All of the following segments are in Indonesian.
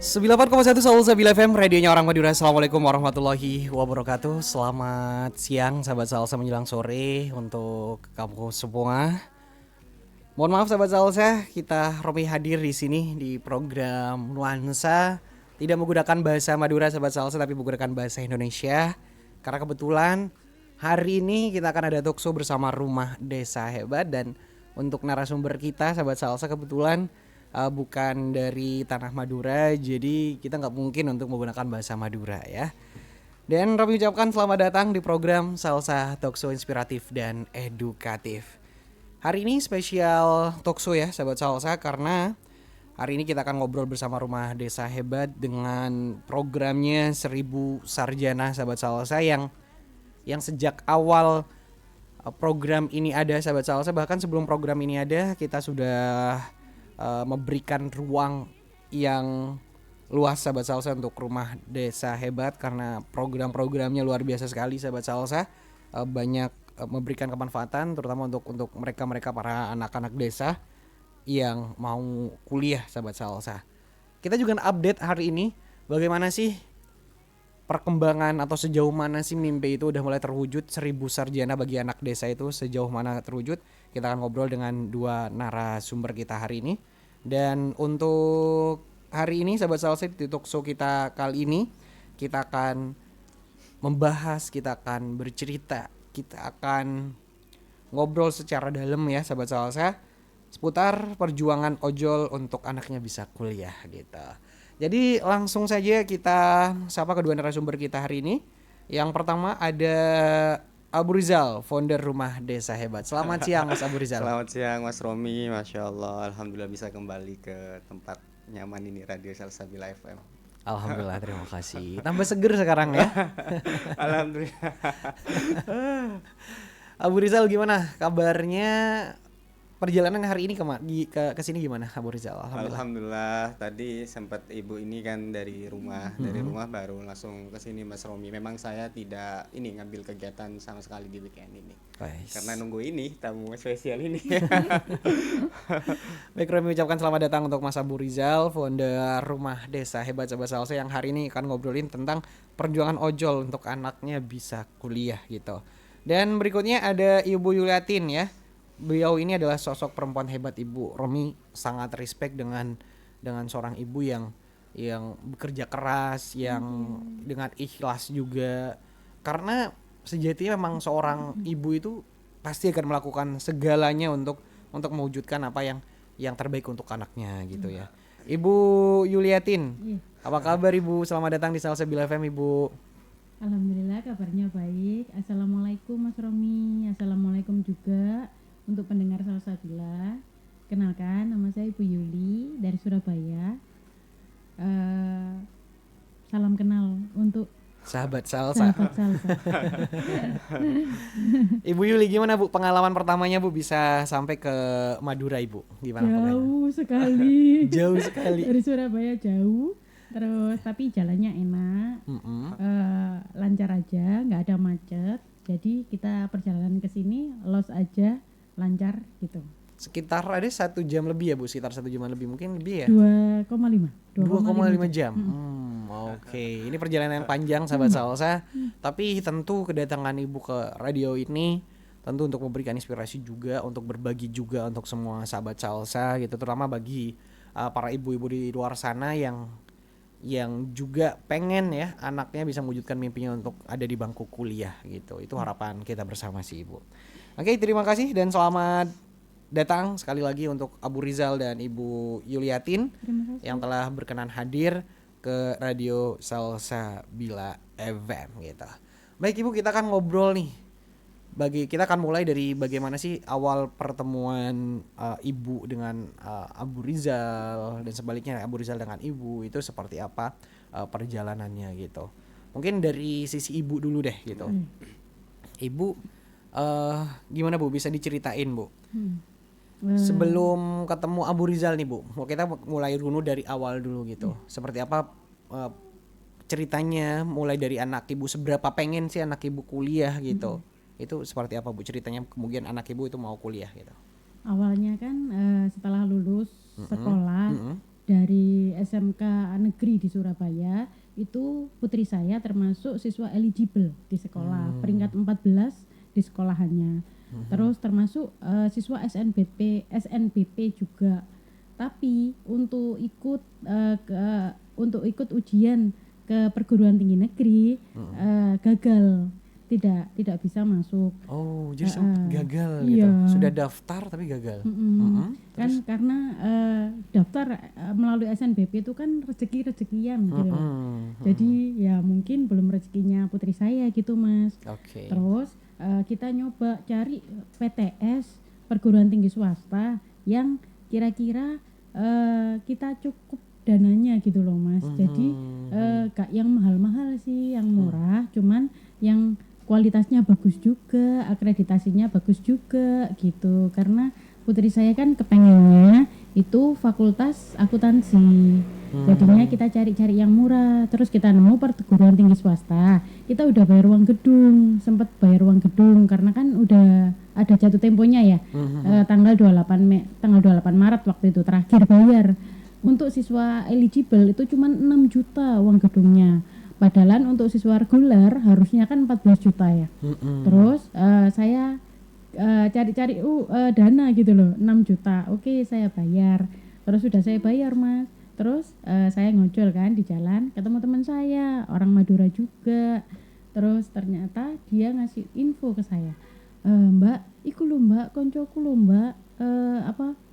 98,1 Seoul Zabila FM, radionya orang Madura. Assalamualaikum warahmatullahi wabarakatuh. Selamat siang sahabat Salsa menjelang sore untuk kamu semua. Mohon maaf sahabat Salsa, kita Romi hadir di sini di program Nuansa tidak menggunakan bahasa Madura sahabat Salsa, tapi menggunakan bahasa Indonesia. Karena kebetulan hari ini kita akan ada talkshow bersama Rumah Desa Hebat, dan untuk narasumber kita sahabat Salsa kebetulan bukan dari tanah Madura, jadi kita nggak mungkin untuk menggunakan bahasa Madura ya. Dan kami ucapkan selamat datang di program Salsa Talkshow inspiratif dan edukatif. Hari ini spesial talkshow ya sahabat Salsa, karena hari ini kita akan ngobrol bersama Rumah Desa Hebat dengan programnya 1000 Sarjana sahabat Salsa yang sejak awal program ini ada sahabat Salsa, bahkan sebelum program ini ada kita sudah memberikan ruang yang luas sahabat Salsa untuk Rumah Desa Hebat, karena program-programnya luar biasa sekali sahabat Salsa. Banyak memberikan kemanfaatan terutama untuk mereka para anak-anak desa yang mau kuliah sahabat Salsa. Kita juga update hari ini bagaimana sih perkembangan atau sejauh mana sih mimpi itu udah mulai terwujud, 1000 sarjana bagi anak desa itu sejauh mana terwujud. Kita akan ngobrol dengan dua narasumber kita hari ini. Dan untuk hari ini sahabat Salsa di talkshow kita kali ini kita akan membahas, kita akan bercerita, kita akan ngobrol secara dalam ya sahabat Salsa seputar perjuangan ojol untuk anaknya bisa kuliah gitu. Jadi langsung saja kita sapa kedua narasumber kita hari ini. Yang pertama ada Abu Rizal, founder Rumah Desa Hebat. Selamat siang Mas Abu Rizal. Selamat siang Mas Romi, Masya Allah, Alhamdulillah bisa kembali ke tempat nyaman ini, Radio Salsabila FM. Alhamdulillah, terima kasih. Tambah seger sekarang ya. Alhamdulillah. Abu Rizal gimana kabarnya? Perjalanan hari ini ke sini gimana Abu Rizal? Alhamdulillah, tadi sempat ibu ini kan dari rumah baru langsung ke sini Mas Romi. Memang saya tidak ngambil kegiatan sama sekali di weekend ini. Karena nunggu ini tamu spesial ini. Baik, Romi ucapkan selamat datang untuk Mas Abu Rizal, founder Rumah Desa Hebat sahabat Salsa, yang hari ini akan ngobrolin tentang perjuangan ojol untuk anaknya bisa kuliah gitu. Dan berikutnya ada Ibu Yuliatin ya. Beliau ini adalah sosok perempuan hebat. Ibu Romi sangat respect dengan seorang ibu yang bekerja keras, yang dengan ikhlas juga. Karena sejatinya memang seorang ibu itu pasti akan melakukan segalanya untuk mewujudkan apa yang terbaik untuk anaknya gitu ya. Ibu Yuliatin, apa kabar Ibu? Selamat datang di Salsabila FM Ibu. Alhamdulillah kabarnya baik. Assalamualaikum Mas Romi. Assalamualaikum juga untuk pendengar Salsabila. Kenalkan, nama saya Ibu Yuli dari Surabaya. Salam kenal untuk sahabat Salsa. Salsa. Ibu Yuli, gimana Bu pengalaman pertamanya Bu bisa sampai ke Madura Ibu? Gimana jauh sekali. Jauh sekali. Dari Surabaya jauh. Terus tapi jalannya enak, lancar aja, nggak ada macet. Jadi kita perjalanan ke sini los aja, lancar gitu. Sekitar ada 1 jam lebih ya Bu, sekitar 1 jam lebih, mungkin lebih ya? 2,5 jam. Oke. Ini perjalanan yang panjang sahabat Salsa. Tapi tentu kedatangan Ibu ke radio ini tentu untuk memberikan inspirasi juga, untuk berbagi juga untuk semua sahabat Salsa gitu, terutama bagi para ibu-ibu di luar sana yang juga pengen ya anaknya bisa mewujudkan mimpinya untuk ada di bangku kuliah gitu. Itu harapan kita bersama sih Ibu. Oke, terima kasih dan selamat datang sekali lagi untuk Abu Rizal dan Ibu Yuliatin yang telah berkenan hadir ke Radio Salsabila FM gitu. Baik Ibu, kita akan ngobrol nih. Kita akan mulai dari bagaimana sih awal pertemuan Ibu dengan Abu Rizal, dan sebaliknya Abu Rizal dengan Ibu itu seperti apa perjalanannya gitu. Mungkin dari sisi Ibu dulu deh gitu. Ibu gimana Bu, bisa diceritain Bu? Sebelum ketemu Abu Rizal nih Bu, kita mulai dulu dari awal dulu gitu. Seperti apa ceritanya mulai dari anak Ibu, seberapa pengen sih anak Ibu kuliah gitu. Itu seperti apa Bu ceritanya kemudian anak Ibu itu mau kuliah gitu? Awalnya kan setelah lulus sekolah dari SMK Negeri di Surabaya, itu putri saya termasuk siswa eligible di sekolah, peringkat 14 di sekolahannya. Terus termasuk siswa SNBP juga. Tapi untuk ikut ujian ke perguruan tinggi negeri gagal, tidak bisa masuk. Oh, jadi sempat gagal iya. gitu. Sudah daftar tapi gagal. Kan karena daftar melalui SNBP itu kan rezeki-rezekian gitu. Jadi ya mungkin belum rezekinya putri saya gitu, Mas. Oke. Terus kita nyoba cari PTS perguruan tinggi swasta yang kira-kira kita cukup dananya gitu loh, Mas. Jadi gak yang mahal-mahal sih, yang murah, cuman yang kualitasnya bagus juga, akreditasinya bagus juga gitu. Karena putri saya kan kepengennya itu fakultas akuntansi. Jadinya kita cari-cari yang murah. Terus kita nemu perguruan tinggi swasta. Kita udah bayar uang gedung, sempat bayar uang gedung karena kan udah ada jatuh temponya ya. Tanggal 28 Maret waktu itu terakhir bayar. Untuk siswa eligible itu cuma 6 juta uang gedungnya. Padahal untuk siswa reguler harusnya kan 14 juta ya. Terus saya cari-cari dana gitu loh, 6 juta. Oke, saya bayar. Terus sudah saya bayar, Mas. Terus saya ngojol kan di jalan, ketemu teman saya, orang Madura juga. Terus ternyata dia ngasih info ke saya. Mbak, iku lho Mbak, koncoku lho Mbak,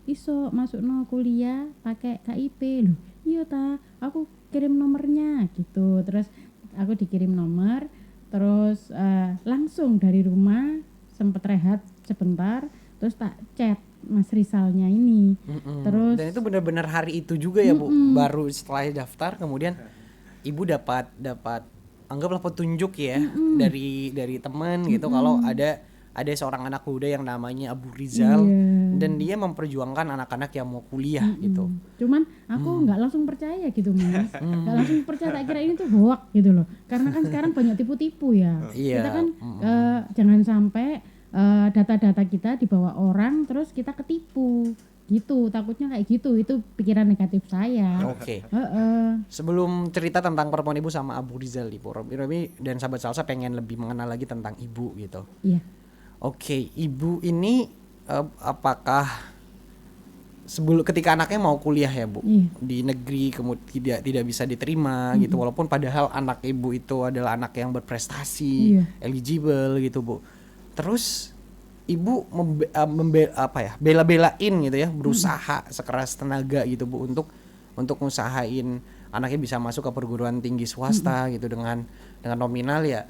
iso masukno kuliah pakai KIP lho. Iya ta, aku kirim nomornya gitu. Terus aku dikirim nomor, terus langsung dari rumah sempat rehat sebentar, terus tak chat Mas Rizalnya ini. Terus dan itu benar-benar hari itu juga ya Bu, baru setelah daftar kemudian Ibu dapat anggaplah petunjuk ya dari teman gitu kalau ada seorang anak muda yang namanya Abu Rizal dan dia memperjuangkan anak-anak yang mau kuliah gitu. Cuman aku nggak langsung percaya gitu, Mas. Nggak langsung percaya, tak kira ini tuh hoax gitu loh. Karena kan sekarang banyak tipu-tipu ya. Kita kan jangan sampai data-data kita dibawa orang terus kita ketipu gitu, takutnya kayak gitu. Itu pikiran negatif saya. Oke. Sebelum cerita tentang pertemuan Ibu sama Abu Rizal, Romi dan sahabat salsa pengen lebih mengenal lagi tentang Ibu gitu. Iya. Oke, Ibu ini apakah ketika anaknya mau kuliah ya Bu di negeri kemudian tidak bisa diterima gitu, walaupun padahal anak Ibu itu adalah anak yang berprestasi, eligible gitu Bu. Terus Ibu bela-belain gitu ya, berusaha sekeras tenaga gitu Bu untuk ngusahain anaknya bisa masuk ke perguruan tinggi swasta gitu dengan nominal ya.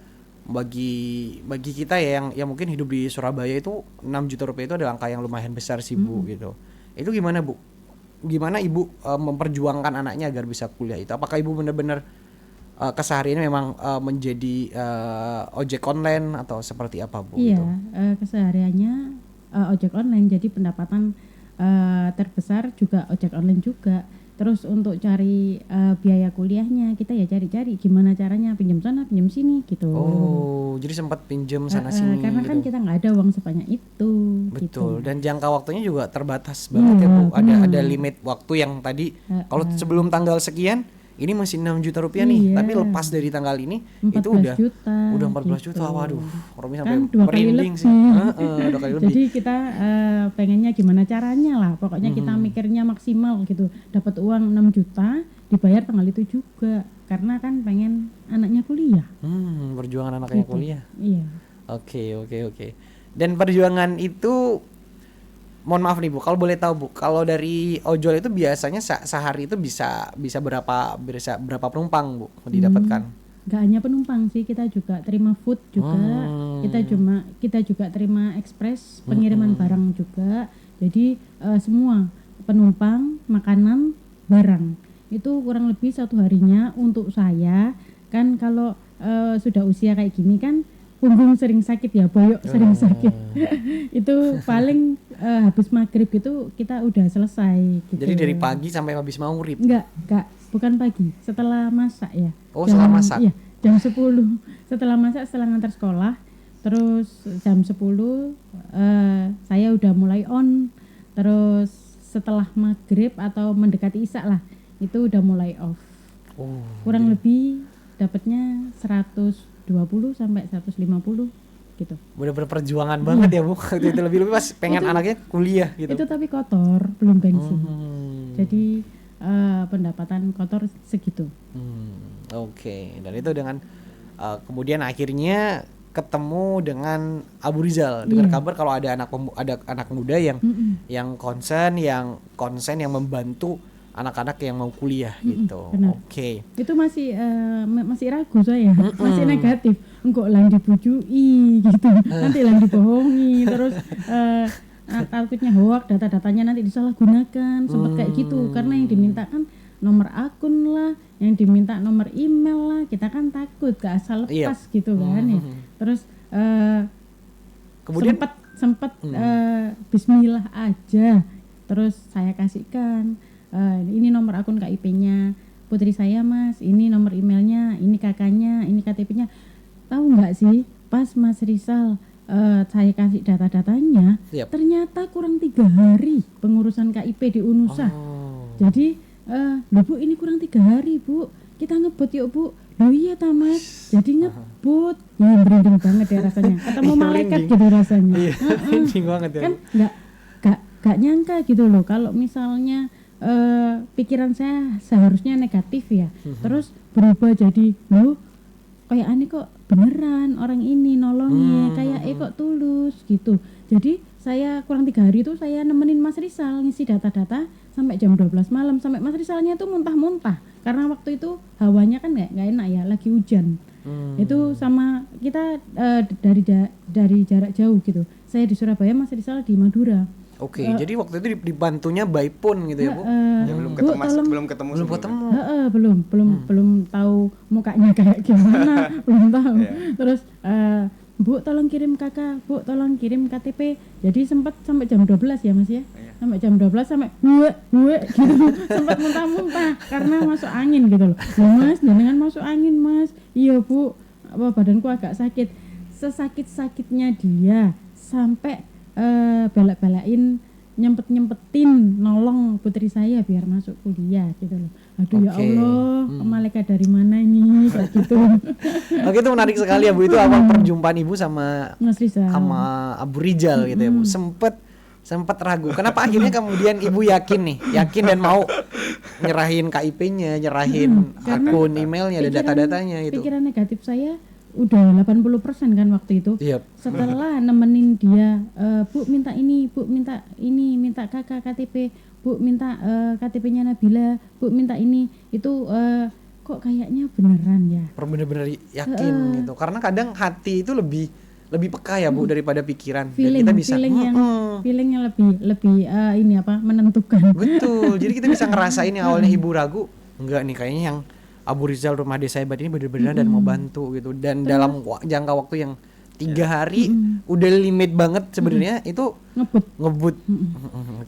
Bagi kita ya yang mungkin hidup di Surabaya itu 6 juta rupiah itu adalah angka yang lumayan besar sih Bu gitu. Itu gimana Bu? Gimana Ibu memperjuangkan anaknya agar bisa kuliah itu? Apakah Ibu benar-benar kesehariannya memang menjadi ojek online atau seperti apa Bu? Iya, gitu? Kesehariannya ojek online, jadi pendapatan terbesar juga ojek online juga. Terus untuk cari biaya kuliahnya kita ya cari-cari gimana caranya, pinjam sana pinjam sini gitu. Oh, jadi sempat pinjam sana sini karena gitu. kan kita nggak ada uang sebanyak itu. Betul, gitu. dan jangka waktunya juga terbatas banget ya Bu. Ada limit waktu yang tadi kalau sebelum tanggal sekian ini masih 6 juta rupiah nih, tapi lepas dari tanggal ini itu udah 14 gitu. juta. Waduh, Romi sampai Kan 2 kali merinding lebih. sih. 2 kali lebih. Jadi kita pengennya gimana caranya lah. Pokoknya kita mikirnya maksimal gitu. Dapat uang 6 juta, dibayar tanggal itu juga. Karena kan pengen anaknya kuliah. Perjuangan anaknya gitu. kuliah. Iya. Oke. Dan perjuangan itu, mohon maaf nih Bu, kalau boleh tahu Bu, kalau dari ojol itu biasanya sehari itu bisa berapa penumpang Bu didapatkan? Gak hanya penumpang sih, kita juga terima food juga, kita juga terima ekspres pengiriman barang juga. Jadi semua penumpang, makanan, barang itu kurang lebih satu harinya untuk saya kan kalau sudah usia kayak gini kan punggung sering sakit ya, boyok sering sakit. Itu paling habis maghrib itu kita udah selesai gitu. Jadi dari pagi sampai habis maghrib? Enggak, bukan pagi, setelah masak ya. Oh, setelah masak? Iya, jam 10 setelah masak, setelah ngantar sekolah. Terus jam 10 saya udah mulai on. Terus setelah maghrib atau mendekati isya lah itu udah mulai off. Kurang lebih dapatnya 120 sampai 150 gitu. Bener-bener perjuangan banget ya Bu. Itu lebih pas pengen anaknya kuliah gitu. Itu tapi kotor, belum bensin. Jadi pendapatan kotor segitu. Oke. Dan itu dengan kemudian akhirnya ketemu dengan Abu Rizal. Dengar kabar kalau ada anak muda yang konsen yang membantu anak-anak yang mau kuliah gitu. Oke. Itu masih ragu saya, masih negatif. Engkau lang dibujui gitu, nanti lang dibohongi, terus takutnya hoak, data-datanya nanti disalahgunakan, sempat kayak gitu. Karena yang diminta kan nomor akun lah, yang diminta nomor email lah, kita kan takut gak asal lepas gitu kan ya. Terus kemudian sempat Bismillah aja, terus saya kasihkan. Ini nomor akun KIP-nya putri saya Mas, ini nomor emailnya, ini kakaknya, ini KTP-nya. Tahu nggak sih pas Mas Rizal saya kasih data-datanya, ternyata kurang 3 hari pengurusan KIP di Unusa. Jadi loh Bu, ini kurang 3 hari Bu, kita ngebut yuk Bu. Loh iya ta Mas, jadi ngebut. Ya merinding banget ya rasanya, ketemu malaikat gitu rasanya. Merinding banget ya. Kan gak nyangka gitu loh kalau misalnya pikiran saya seharusnya negatif ya, terus berubah jadi loh kayak aneh kok beneran orang ini nolongnya, kayak kok tulus gitu. Jadi saya kurang 3 hari itu saya nemenin Mas Rizal ngisi data-data sampai jam 12 malam, sampai Mas Rizalnya tuh muntah-muntah karena waktu itu hawanya kan nggak enak ya, lagi hujan. Itu sama kita dari jarak jauh gitu. Saya di Surabaya, Mas Rizal di Madura. Oke, jadi waktu itu dibantunya by phone gitu ya Bu? Ya, belum ketemu. Belum tahu mukanya kayak gimana, belum tahu. Terus Bu tolong kirim kakak, Bu tolong kirim KTP. Jadi sempat sampai jam 12 ya Mas ya? Sampai jam 12 sampai gue gitu. Sempat muntah-muntah karena masuk angin gitu loh. Ya Mas, jangan masuk angin Mas. Iya Bu, badanku agak sakit. Sesakit-sakitnya dia sampai belak-belakin nyempetin nolong putri saya biar masuk kuliah gitu loh. Aduh ya Allah, malaikat dari mana ini kayak gitu. Oke, itu menarik sekali ya Bu, itu awal perjumpaan Ibu sama Mas Rizal, sama Abu Rizal gitu ya Bu. Sempet ragu. Kenapa akhirnya kemudian Ibu yakin dan mau nyerahin KIP-nya, nyerahin akun emailnya, ada data-datanya itu. Pikiran negatif saya udah 80% kan waktu itu. Setelah nemenin dia, Bu minta ini, Bu minta ini, minta kakak KTP, Bu minta KTP-nya Nabila, Bu minta ini, itu kok kayaknya beneran ya. Bener-bener yakin gitu. Karena kadang hati itu lebih peka ya Bu daripada pikiran. Feeling, dan kita bisa feelingnya lebih ini apa, menentukan. Betul. Jadi kita bisa ngerasain yang awalnya Ibu ragu, enggak nih kayaknya yang Abu Rizal Rumah Desa Hebat ini benar-benar dan mau bantu gitu, dan dalam jangka waktu yang 3 hari udah limit banget sebenarnya itu ngebut.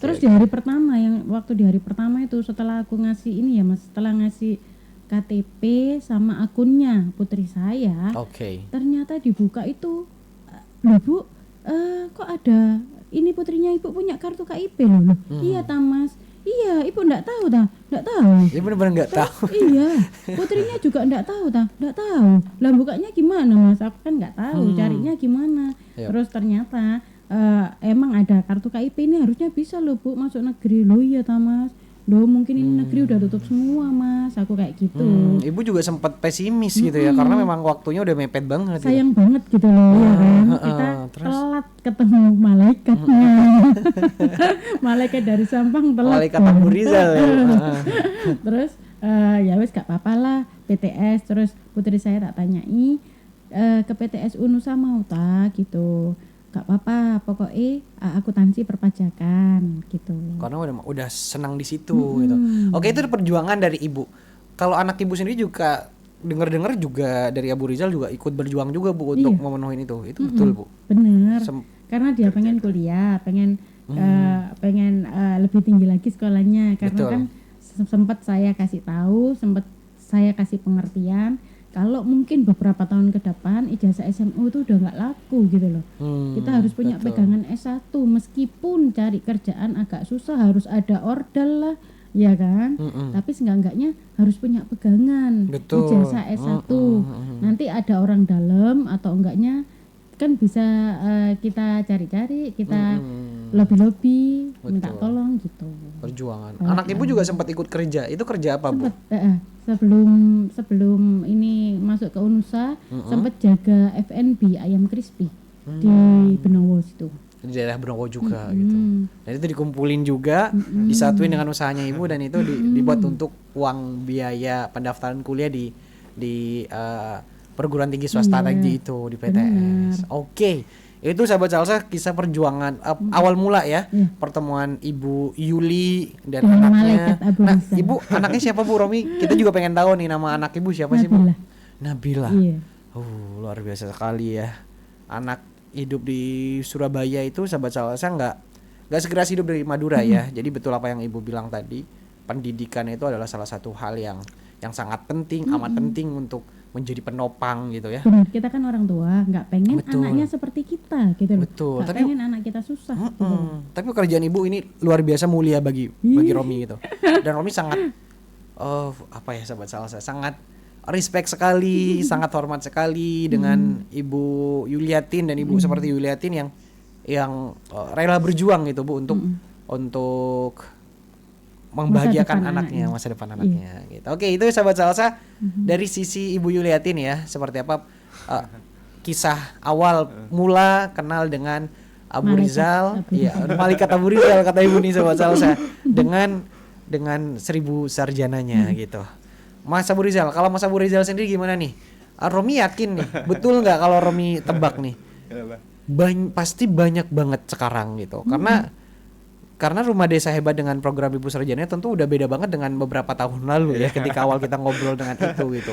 Terus di hari pertama di hari pertama itu setelah aku ngasih ini ya Mas, setelah ngasih KTP sama akunnya putri saya, ternyata dibuka itu loh Bu, kok ada ini putrinya Ibu punya kartu KIP loh. Iya ta Mas. Iya, Ibu enggak tahu ta? Enggak tahu. Ibu benar-benar enggak tahu. Iya, putrinya juga enggak tahu ta? Enggak tahu. Lah bukanya gimana Mas? Aku kan enggak tahu carinya gimana. Terus ternyata emang ada kartu KIP ini harusnya bisa loh Bu masuk negeri. Loh iya ta Mas. Loh mungkin ini negeri udah tutup semua Mas. Aku kayak gitu. Ibu juga sempat pesimis gitu ya, karena memang waktunya udah mepet banget. Sayang banget gitu loh ya kan. Kita telat ketemu malaikatnya. Malaikat dari Sampang telat. Malaikat Abu Rizal ya. Terus ya wes gak apa-apa lah PTS. Terus putri saya tak tanyai ke PTS Unusa mau tak gitu. Gak apa-apa, pokoknya akuntansi perpajakan gitu. Karena udah senang di situ gitu. Oke, itu perjuangan dari Ibu. Kalau anak Ibu sendiri juga dengar-dengar juga dari Abu Rizal juga ikut berjuang juga Bu untuk memenuhi itu. Itu betul Bu? Bener. Karena dia pengen kuliah, pengen lebih tinggi lagi sekolahnya. Karena kan sempat saya kasih tahu, sempat saya kasih pengertian kalau mungkin beberapa tahun ke depan ijazah SMU itu udah nggak laku gitu loh. Kita harus punya pegangan S1 meskipun cari kerjaan agak susah, harus ada ordal lah, ya kan? Tapi seenggak-enggaknya harus punya pegangan ijazah S1. Nanti ada orang dalam atau enggaknya kan bisa kita cari-cari, kita lobby-lobby, minta tolong gitu. Perjuangan. Anak ibu juga sempat ikut kerja. Itu kerja apa, Bu? Sebelum ini masuk ke Unusa, sempat jaga F&B ayam crispy di Benowo situ. Di daerah Benowo juga gitu. Dan itu dikumpulin juga, disatuin dengan usahanya ibu, dan itu dibuat untuk uang biaya pendaftaran kuliah di perguruan tinggi swasta tadi itu di PTS. Oke. Itu sahabat Salsa kisah perjuangan awal mula ya, pertemuan Ibu Yuli dan anaknya. Nah, Ibu anaknya siapa, Bu Romi? Kita juga pengen tahu nih nama anak Ibu siapa sih, Bu? Nabila. Iya. Luar biasa sekali ya. Anak hidup di Surabaya itu sahabat Salsa nggak sekeras hidup dari Madura ya. Jadi betul apa yang Ibu bilang tadi, pendidikan itu adalah salah satu hal yang sangat penting, amat penting untuk menjadi penopang gitu ya. Benar, kita kan orang tua nggak pengen anaknya seperti kita gitu loh. Betul. Nggak pengen anak kita susah. Gitu. Tapi pekerjaan ibu ini luar biasa mulia bagi Romi gitu. Dan Romi sangat sahabat Salsa, sangat respect sekali, sangat hormat sekali dengan Ibu Yuliatin dan Ibu seperti Yuliatin yang rela berjuang gitu, Bu, untuk membahagiakan masa depan anaknya gitu. Oke, itu sahabat Salsa dari sisi Ibu Yuliatin ya, seperti apa kisah awal mula kenal dengan Abu Rizal, ya malaikat Abu Rizal kata Ibu nih sahabat Salsa, dengan 1000 sarjananya gitu. Mas Abu Rizal, kalau Mas Abu Rizal sendiri gimana nih? Romi yakin nih, betul nggak kalau Romi tebak nih? Pasti banyak banget sekarang gitu, karena Rumah Desa Hebat dengan program Ibu Sarjana tentu udah beda banget dengan beberapa tahun lalu ya, ketika awal kita ngobrol dengan itu gitu.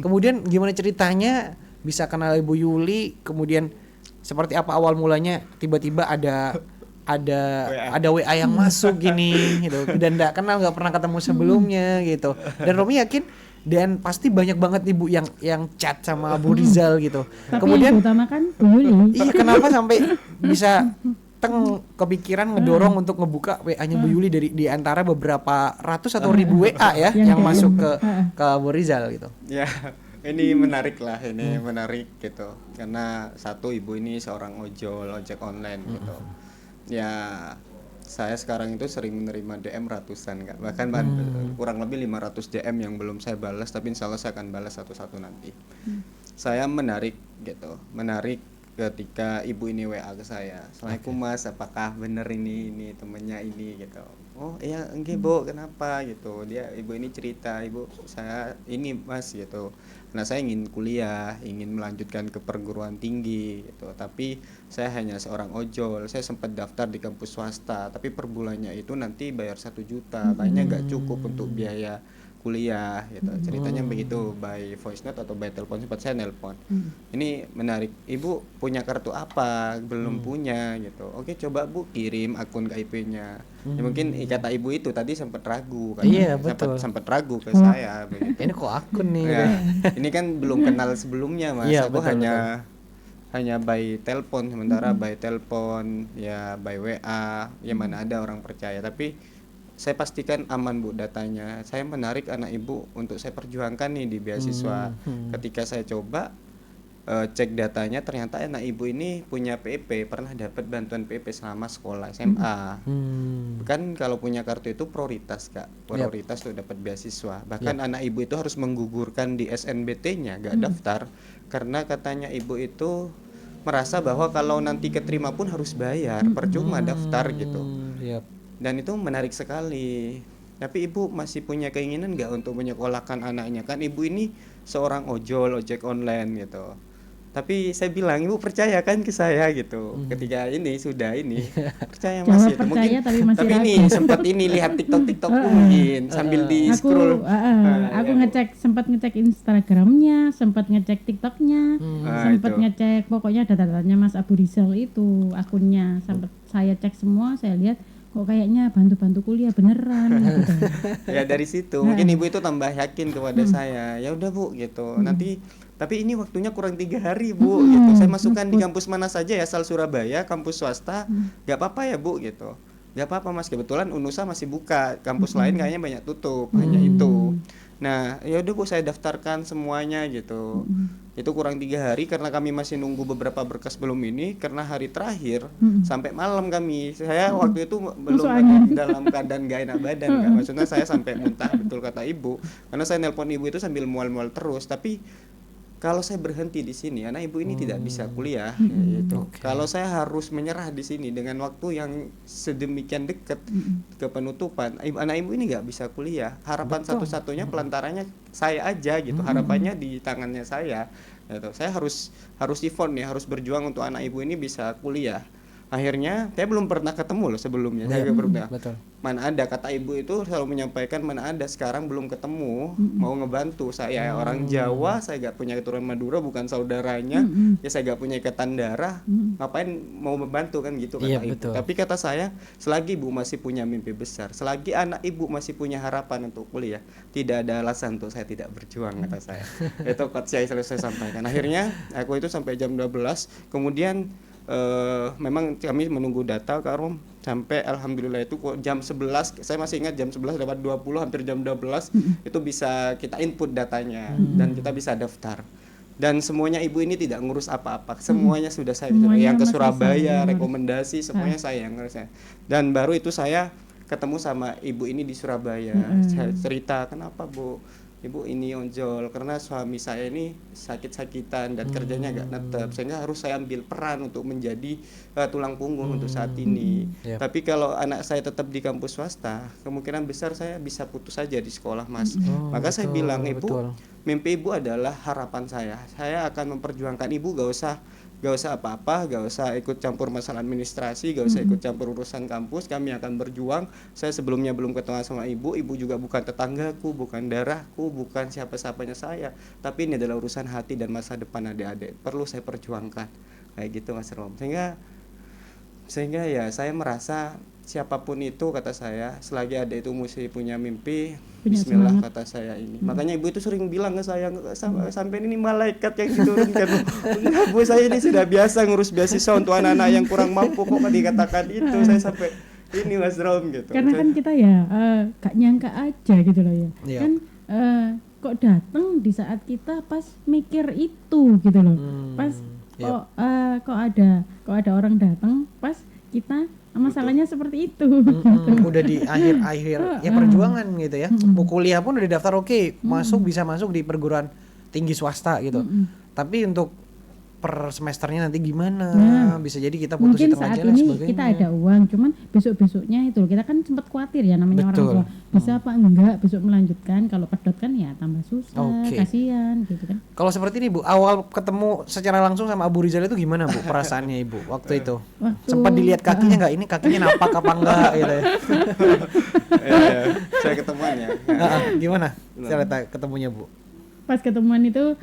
Kemudian gimana ceritanya bisa kenal Ibu Yuli, kemudian seperti apa awal mulanya tiba-tiba ada WA yang masuk gini gitu, dan nggak pernah ketemu sebelumnya gitu. Dan Romi yakin dan pasti banyak banget Ibu yang chat sama Abu Rizal gitu. Tapi kemudian yang utama kan Bu Yuli. Iya, kenapa sampai bisa kepikiran ngedorong untuk ngebuka WA-nya Bu Yuli di antara beberapa ratus atau ribu WA ya yang masuk ke Abu Rizal gitu. Ya, ini menarik lah, menarik gitu. Karena satu, ibu ini seorang ojek online gitu. Ya, saya sekarang itu sering menerima DM ratusan, Kak. Bahkan kurang lebih 500 DM yang belum saya balas, tapi insya Allah saya akan balas satu-satu nanti. Saya menarik ketika ibu ini WA ke saya. Assalamualaikum Mas, apakah bener ini temennya ini gitu. Oh iya enggak Bu, kenapa gitu. Ibu ini cerita, Ibu saya ini Mas gitu. Nah saya ingin kuliah, ingin melanjutkan ke perguruan tinggi gitu. Tapi saya hanya seorang ojol. Saya sempat daftar di kampus swasta, tapi per bulannya itu nanti bayar 1 juta. Kayaknya nggak cukup untuk biaya kuliah gitu. Ceritanya begitu, by voice note atau by telepon, sempat saya nelpon. Ini menarik, Ibu punya kartu apa? Belum punya gitu. Oke, coba Bu kirim akun KIP-nya. Ya mungkin kata Ibu itu tadi sempat ragu kan. Iya, betul. Sempat ragu ke saya begitu. Ini kok akun nih. Ya, ini kan belum kenal sebelumnya Mas. Iya, aku betul. hanya by telepon, sementara by telepon ya by WA, ya mana ada orang percaya. Tapi saya pastikan aman Bu datanya. Saya menarik anak Ibu untuk saya perjuangkan nih di beasiswa. Ketika saya coba cek datanya, ternyata anak Ibu ini punya PEP, pernah dapat bantuan PEP selama sekolah SMA. Kan kalau punya kartu itu prioritas Kak, prioritas tuh dapat beasiswa. Bahkan anak Ibu itu harus menggugurkan di SNBT-nya, gak daftar, karena katanya Ibu itu merasa bahwa kalau nanti keterima pun harus bayar, percuma daftar gitu. Dan itu menarik sekali. Tapi Ibu masih punya keinginan nggak untuk menyekolahkan anaknya? Kan Ibu ini seorang ojek online gitu. Tapi saya bilang, Ibu percaya kan ke saya gitu. Ketika ini sudah percaya masih itu mungkin. Tapi ini sempat lihat TikTok mungkin sambil di scroll. Aku sempat ngecek Instagramnya, sempat ngecek TikToknya, sempat ngecek pokoknya data-datanya Mas Abu Rizal itu akunnya, sempat saya cek semua, saya lihat kok kayaknya bantu-bantu kuliah beneran gitu. Ya dari situ mungkin ibu itu tambah yakin kepada saya, ya udah Bu gitu, nanti tapi ini waktunya kurang 3 hari Bu gitu, saya masukkan di kampus mana saja ya, asal Surabaya, kampus swasta, gak apa-apa ya Bu gitu. Gak apa-apa Mas, kebetulan Unusa masih buka, kampus lain kayaknya banyak tutup, hanya itu. Nah ya udah Bu, saya daftarkan semuanya gitu. Itu kurang 3 hari karena kami masih nunggu beberapa berkas belum ini, karena hari terakhir sampai malam kami. Saya waktu itu belum dalam keadaan gak enak badan Kak. Maksudnya saya sampai muntah, betul kata ibu. Karena saya nelpon ibu itu sambil mual-mual terus, tapi kalau saya berhenti di sini, anak ibu ini tidak bisa kuliah, gitu. Kalau saya harus menyerah di sini dengan waktu yang sedemikian dekat ke penutupan, anak ibu ini nggak bisa kuliah. Harapan satu-satunya pelantarannya saya aja, gitu. Harapannya di tangannya saya, gitu. Saya harus effort nih, harus berjuang untuk anak ibu ini bisa kuliah. Akhirnya saya belum pernah ketemu loh sebelumnya, saya belum pernah. Betul. Mana ada, kata ibu itu selalu menyampaikan, mana ada sekarang belum ketemu mau ngebantu saya. Orang Jawa, saya gak punya keturunan Madura, bukan saudaranya, ya saya gak punya ikatan darah, ngapain mau membantu kan gitu kata ibu. Betul. Tapi kata saya, selagi ibu masih punya mimpi besar, selagi anak ibu masih punya harapan untuk kuliah, tidak ada alasan untuk saya tidak berjuang, kata saya. Itu quotes saya selalu saya sampaikan. Akhirnya aku itu sampai jam 12, kemudian memang kami menunggu data Kak Rom, sampai alhamdulillah itu jam 11, saya masih ingat jam 11 dapat 20, hampir jam 12 itu bisa kita input datanya dan kita bisa daftar. Dan semuanya ibu ini tidak ngurus apa-apa, semuanya sudah saya yang ke Surabaya, rekomendasi semuanya saya yang ngurus. Dan baru itu saya ketemu sama ibu ini di Surabaya. Saya cerita, kenapa Bu? Ibu ini onjol karena suami saya ini sakit-sakitan dan kerjanya gak netep, sehingga harus saya ambil peran untuk menjadi tulang punggung untuk saat ini. Tapi kalau anak saya tetap di kampus swasta, kemungkinan besar saya bisa putus saja di sekolah Mas. Maka saya bilang, Ibu, mimpi ibu adalah harapan saya akan memperjuangkan ibu, gak usah apa-apa, gak usah ikut campur masalah administrasi, gak usah ikut campur urusan kampus, kami akan berjuang. Saya sebelumnya belum ketemu sama ibu juga bukan tetanggaku, bukan darahku, bukan siapa-siapanya saya, tapi ini adalah urusan hati dan masa depan adik-adik, perlu saya perjuangkan, kayak gitu Mas Rom. Sehingga ya saya merasa siapapun itu, kata saya, selagi adik itu mesti punya mimpi, bismillah semangat, kata saya ini. Makanya ibu itu sering bilang ke saya, sampai ini malaikat yang diturunkan. Enggak Bu, saya ini sudah biasa ngurus beasiswa untuk anak-anak yang kurang mampu, kok dikatakan itu. Saya sampai ini Mas Rom gitu. Karena kan kita ya gak nyangka aja gitu loh ya. Kan kok datang di saat kita pas mikir itu gitu loh. Pas kok ada orang datang pas kita masalahnya seperti itu. Udah di akhir-akhir ya perjuangan gitu ya. Mau kuliah pun udah daftar, bisa masuk di perguruan tinggi swasta gitu. Tapi untuk per semesternya nanti gimana? Bisa jadi kita putus di tengah jalan sebagainya. Mungkin saat ini kita ada uang, cuman besok-besoknya itu kita kan sempat khawatir ya, namanya orang tua. Bisa apa enggak besok melanjutkan, kalau pedot kan ya tambah susah, kasihan gitu kan. Kalau seperti ini Bu, awal ketemu secara langsung sama Abu Rizal itu gimana Bu perasaannya Ibu waktu itu? Sempat dilihat kakinya enggak, ini kakinya napak apa enggak gitu ya. Saya ketemuan ya. Gimana cerita ketemunya Bu? Pas ketemuan itu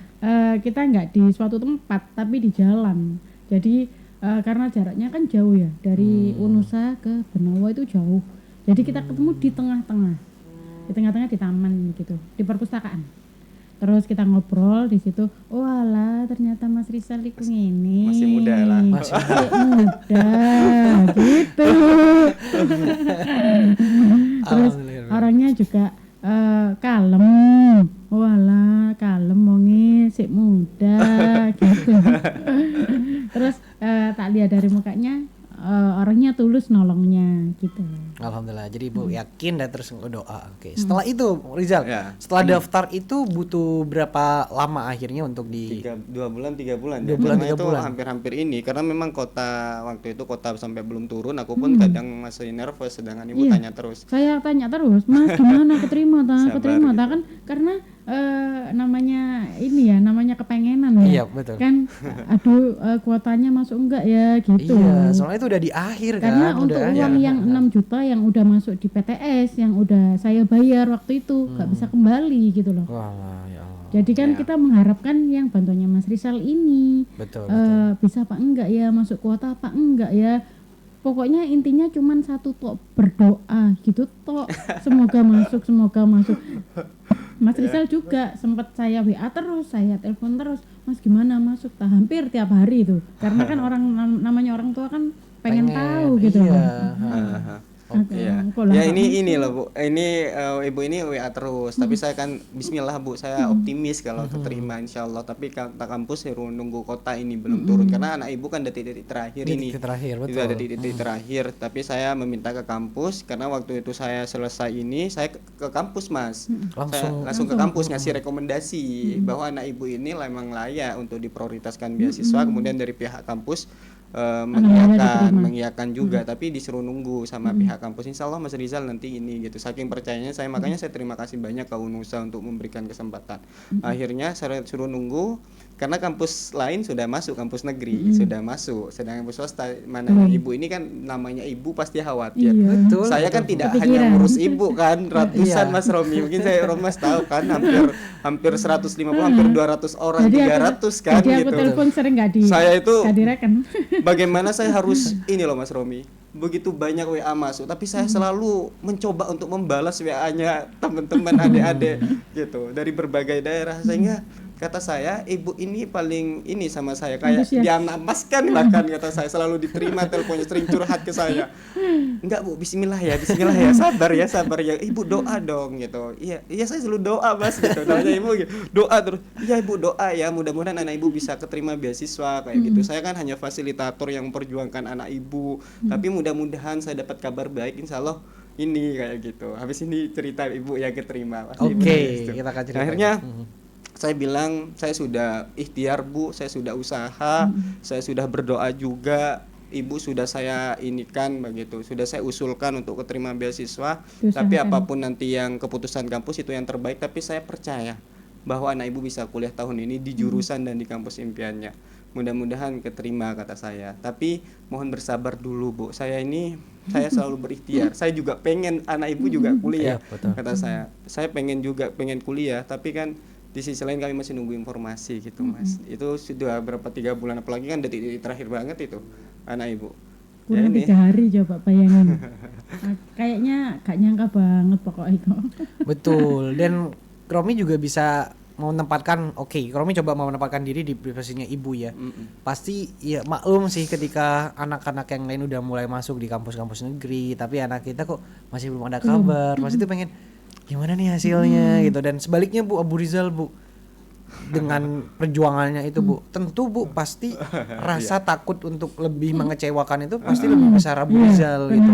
kita nggak di suatu tempat tapi di jalan. Jadi karena jaraknya kan jauh ya, dari Unusa ke Benowo itu jauh. Jadi kita ketemu di tengah-tengah. Di tengah-tengah di taman gitu, di perpustakaan. Terus kita ngobrol di situ. Oh alah, ternyata Mas Rizal itu ini. Masih muda lah. Masih muda gitu. Terus orangnya juga kalem, walah kalem, wonge sik muda gitu. Terus tak lihat dari mukanya orangnya tulus nolongnya gitu. Alhamdulillah. Jadi Ibu yakin dan terus doa. Setelah itu Rizal, setelah daftar itu butuh berapa lama akhirnya untuk di 2 bulan 3 bulan. 2 bulan 3 itu bulan. Hampir-hampir ini karena memang waktu itu kota sampai belum turun, aku pun kadang masih nervous, sedangkan ibu tanya terus. Saya tanya terus, Mas gimana keterima ta kan karena namanya ini ya, namanya kepengenan ya. Iya, betul. Kan aduh kuotanya masuk enggak ya gitu. Iya, soalnya itu udah di akhir karena kan. Untuk uang yang 6 juta yang udah masuk di PTS yang udah saya bayar waktu itu nggak bisa kembali gitu loh. Wah, ya Allah. Jadi kan kita mengharapkan yang bantuannya Mas Rizal ini betul. Bisa apa enggak ya, masuk kuota apa enggak ya. pokoknya intinya cuman satu tok, berdoa gitu tok. Semoga masuk. Mas Rizal juga sempat saya WA terus, saya telepon terus, Mas gimana masuk? Hampir tiap hari itu, karena kan namanya orang tua kan pengen tahu gitu. Iya. Iya. Ya ini loh Bu, ini ibu ini WA terus, tapi saya kan Bismillah Bu, saya optimis kalau keterima insya Allah. Tapi kata kampus suruh nunggu kota ini belum turun, karena anak ibu kan detik-detik terakhir ini. Betul. Itu ada detik-detik terakhir, tapi saya meminta ke kampus karena waktu itu saya selesai ini, saya ke kampus Mas, langsung ke kampus ngasih rekomendasi bahwa anak ibu ini memang layak untuk diprioritaskan beasiswa. Kemudian dari pihak kampus mengiyakan juga, tapi disuruh nunggu sama pihak kampus. Insya Allah Mas Rizal nanti ini gitu. Saking percayanya saya, makanya saya terima kasih banyak ke Unusa untuk memberikan kesempatan. Akhirnya saya suruh nunggu karena kampus lain sudah masuk, kampus negeri sudah masuk, sedangkan kampus swasta mana ibu ini kan namanya ibu pasti khawatir. Betul, saya kan tidak hanya ngurus ibu kan, ratusan Mas Romi, mungkin saya Romas tahu kan, hampir 150, hampir 200 orang, jadi 300 kan jadi gitu. aku telepon sering saya itu direken. Bagaimana saya harus ini loh Mas Romi, begitu banyak WA masuk, tapi saya selalu mencoba untuk membalas WA-nya teman-teman adik-adik gitu dari berbagai daerah, sehingga kata saya ibu ini paling ini sama saya, kayak dianamaskan bahkan kata saya, selalu diterima teleponnya, sering curhat ke saya. Enggak Bu, bismillah ya, sabar ya ibu, doa dong gitu. Iya saya selalu doa Mas gitu, namanya ibu gitu. Doa terus, iya ibu doa ya, mudah-mudahan anak ibu bisa keterima beasiswa kayak gitu. Saya kan hanya fasilitator yang memperjuangkan anak ibu, tapi mudah-mudahan saya dapat kabar baik, insya Allah ini kayak gitu. Habis ini cerita ibu yang keterima. Oke, kita akan cerita. Akhirnya saya bilang saya sudah ikhtiar Bu, saya sudah usaha, saya sudah berdoa juga, ibu sudah saya inikan begitu, sudah saya usulkan untuk keterima beasiswa. Tapi apapun nanti yang keputusan kampus itu yang terbaik, tapi saya percaya bahwa anak ibu bisa kuliah tahun ini di jurusan dan di kampus impiannya. Mudah-mudahan keterima kata saya. Tapi mohon bersabar dulu Bu, saya selalu berikhtiar. Saya juga pengen anak ibu juga kuliah, kata saya. Saya pengen kuliah, tapi kan di sisi lain kami masih nunggu informasi gitu Mas. Itu sudah berapa 3 bulan, apalagi kan detik-detik terakhir banget itu anak ibu. Kurang 3 hari coba bayangin. Kayaknya gak nyangka banget pokoknya kok. Betul. Dan Romi juga bisa menempatkan, Romi coba menempatkan diri di posisinya ibu ya. Pasti ya maklum sih ketika anak-anak yang lain udah mulai masuk di kampus-kampus negeri, tapi anak kita kok masih belum ada kabar. Pasti tuh pengen gimana nih hasilnya gitu. Dan sebaliknya Bu, Abu Rizal Bu, dengan perjuangannya itu Bu, tentu Bu pasti rasa takut untuk lebih mengecewakan itu pasti lebih besar Abu Rizal gitu,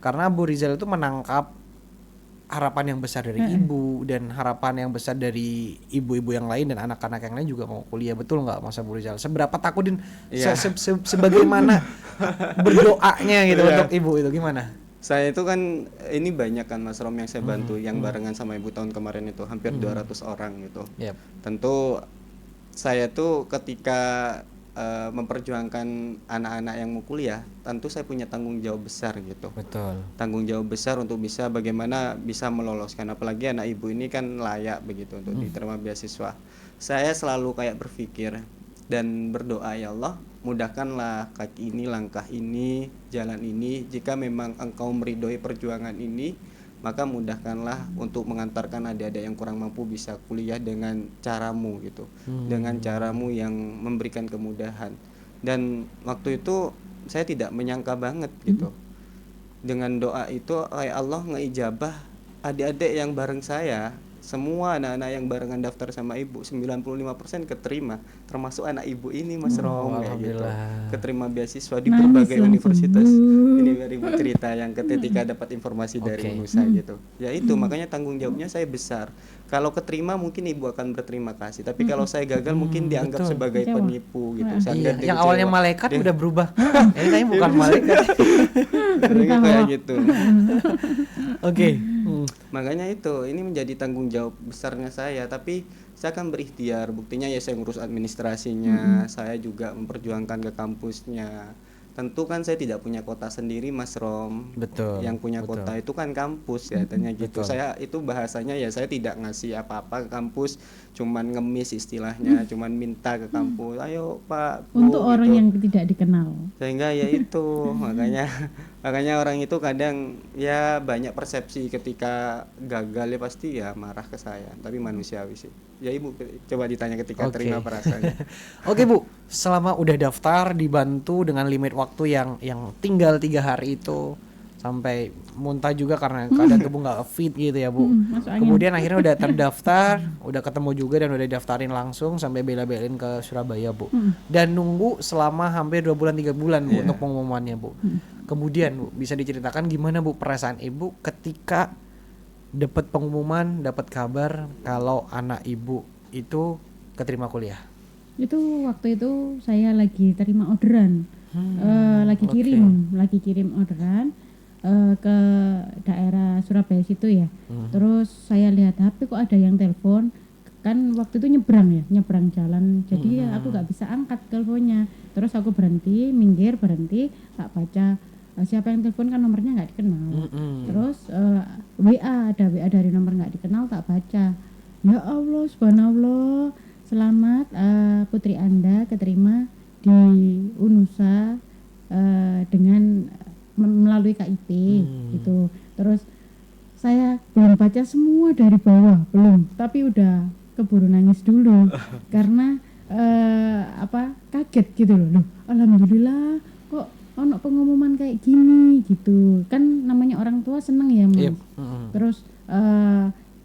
karena Abu Rizal itu menangkap harapan yang besar dari ibu dan harapan yang besar dari ibu-ibu yang lain dan anak-anak yang lain juga mau kuliah. Betul nggak Mas Abu Rizal? Seberapa takutin sebagaimana berdoanya gitu untuk ibu itu gimana? Saya itu kan ini banyak kan Mas Rom yang saya bantu, yang barengan sama ibu tahun kemarin itu hampir 200 orang gitu. Tentu saya tuh ketika memperjuangkan anak-anak yang mau kuliah, tentu saya punya tanggung jawab besar gitu. Betul. Tanggung jawab besar untuk bisa bagaimana bisa meloloskan, apalagi anak ibu ini kan layak begitu untuk diterima beasiswa. Saya selalu kayak berpikir dan berdoa, ya Allah, mudahkanlah kaki ini, langkah ini, jalan ini. Jika memang Engkau meridhoi perjuangan ini, maka mudahkanlah untuk mengantarkan adik-adik yang kurang mampu bisa kuliah dengan caramu gitu, dengan caramu yang memberikan kemudahan. Dan waktu itu saya tidak menyangka banget gitu, dengan doa itu kayak Allah ngeijabah adik-adik yang bareng saya. Semua anak-anak yang barengan daftar sama ibu 95% keterima, termasuk anak ibu ini Mas Rom gitu. Keterima beasiswa di berbagai universitas. Ini dari ibu cerita yang ketika dapat informasi dari Unusa gitu. Ya itu makanya tanggung jawabnya saya besar. Kalau keterima mungkin ibu akan berterima kasih, tapi kalau saya gagal mungkin dianggap sebagai penipu gitu. Yang awalnya malaikat udah berubah. Ini kayaknya bukan malaikat. Kayak gitu. Makanya itu, ini menjadi tanggung jawab besarnya saya, tapi saya akan berikhtiar. Buktinya ya saya ngurus administrasinya, saya juga memperjuangkan ke kampusnya. tentu kan saya tidak punya kota sendiri Mas Rom. Betul. Yang punya betul. kota itu kan kampus ya, tanya gitu. Betul. Saya itu bahasanya ya saya tidak ngasih apa-apa ke kampus, cuman ngemis istilahnya, cuman minta ke kampus, ayo Pak Bu, Untuk orang gitu. yang tidak dikenal. Sehingga ya itu makanya orang itu kadang ya banyak persepsi ketika gagal ya pasti ya marah ke saya, tapi manusiawi sih. Ya Ibu coba ditanya ketika Oke. terima perasaannya. Oke Bu, selama udah daftar dibantu dengan limit waktu yang tinggal 3 hari itu sampai muntah juga karena keadaan tubuh nggak fit gitu ya Bu. Masuk angin. Kemudian akhirnya udah terdaftar, udah ketemu juga dan udah daftarin langsung sampai bela-belain ke Surabaya Bu. Dan nunggu selama hampir 2 bulan 3 bulan Bu untuk pengumumannya Bu. Kemudian Bu bisa diceritakan gimana Bu perasaan Ibu ketika dapat pengumuman, dapat kabar kalau anak Ibu itu keterima kuliah? Itu waktu itu saya lagi terima orderan, lagi kirim orderan ke daerah Surabaya situ ya. Terus saya lihat HP kok ada yang telepon, kan waktu itu nyebrang jalan, jadi aku nggak bisa angkat teleponnya. Terus aku minggir berhenti, tak baca siapa yang telepon, kan nomornya nggak dikenal. Terus ada WA dari nomor nggak dikenal, tak baca. Ya Allah, subhanallah, selamat putri Anda keterima di UNUSA dengan melalui KIP gitu. Terus saya belum baca semua dari bawah, tapi udah keburu nangis dulu karena kaget gitu loh. Alhamdulillah kok ono pengumuman kayak gini gitu. Kan namanya orang tua seneng ya Mas. Yep. Terus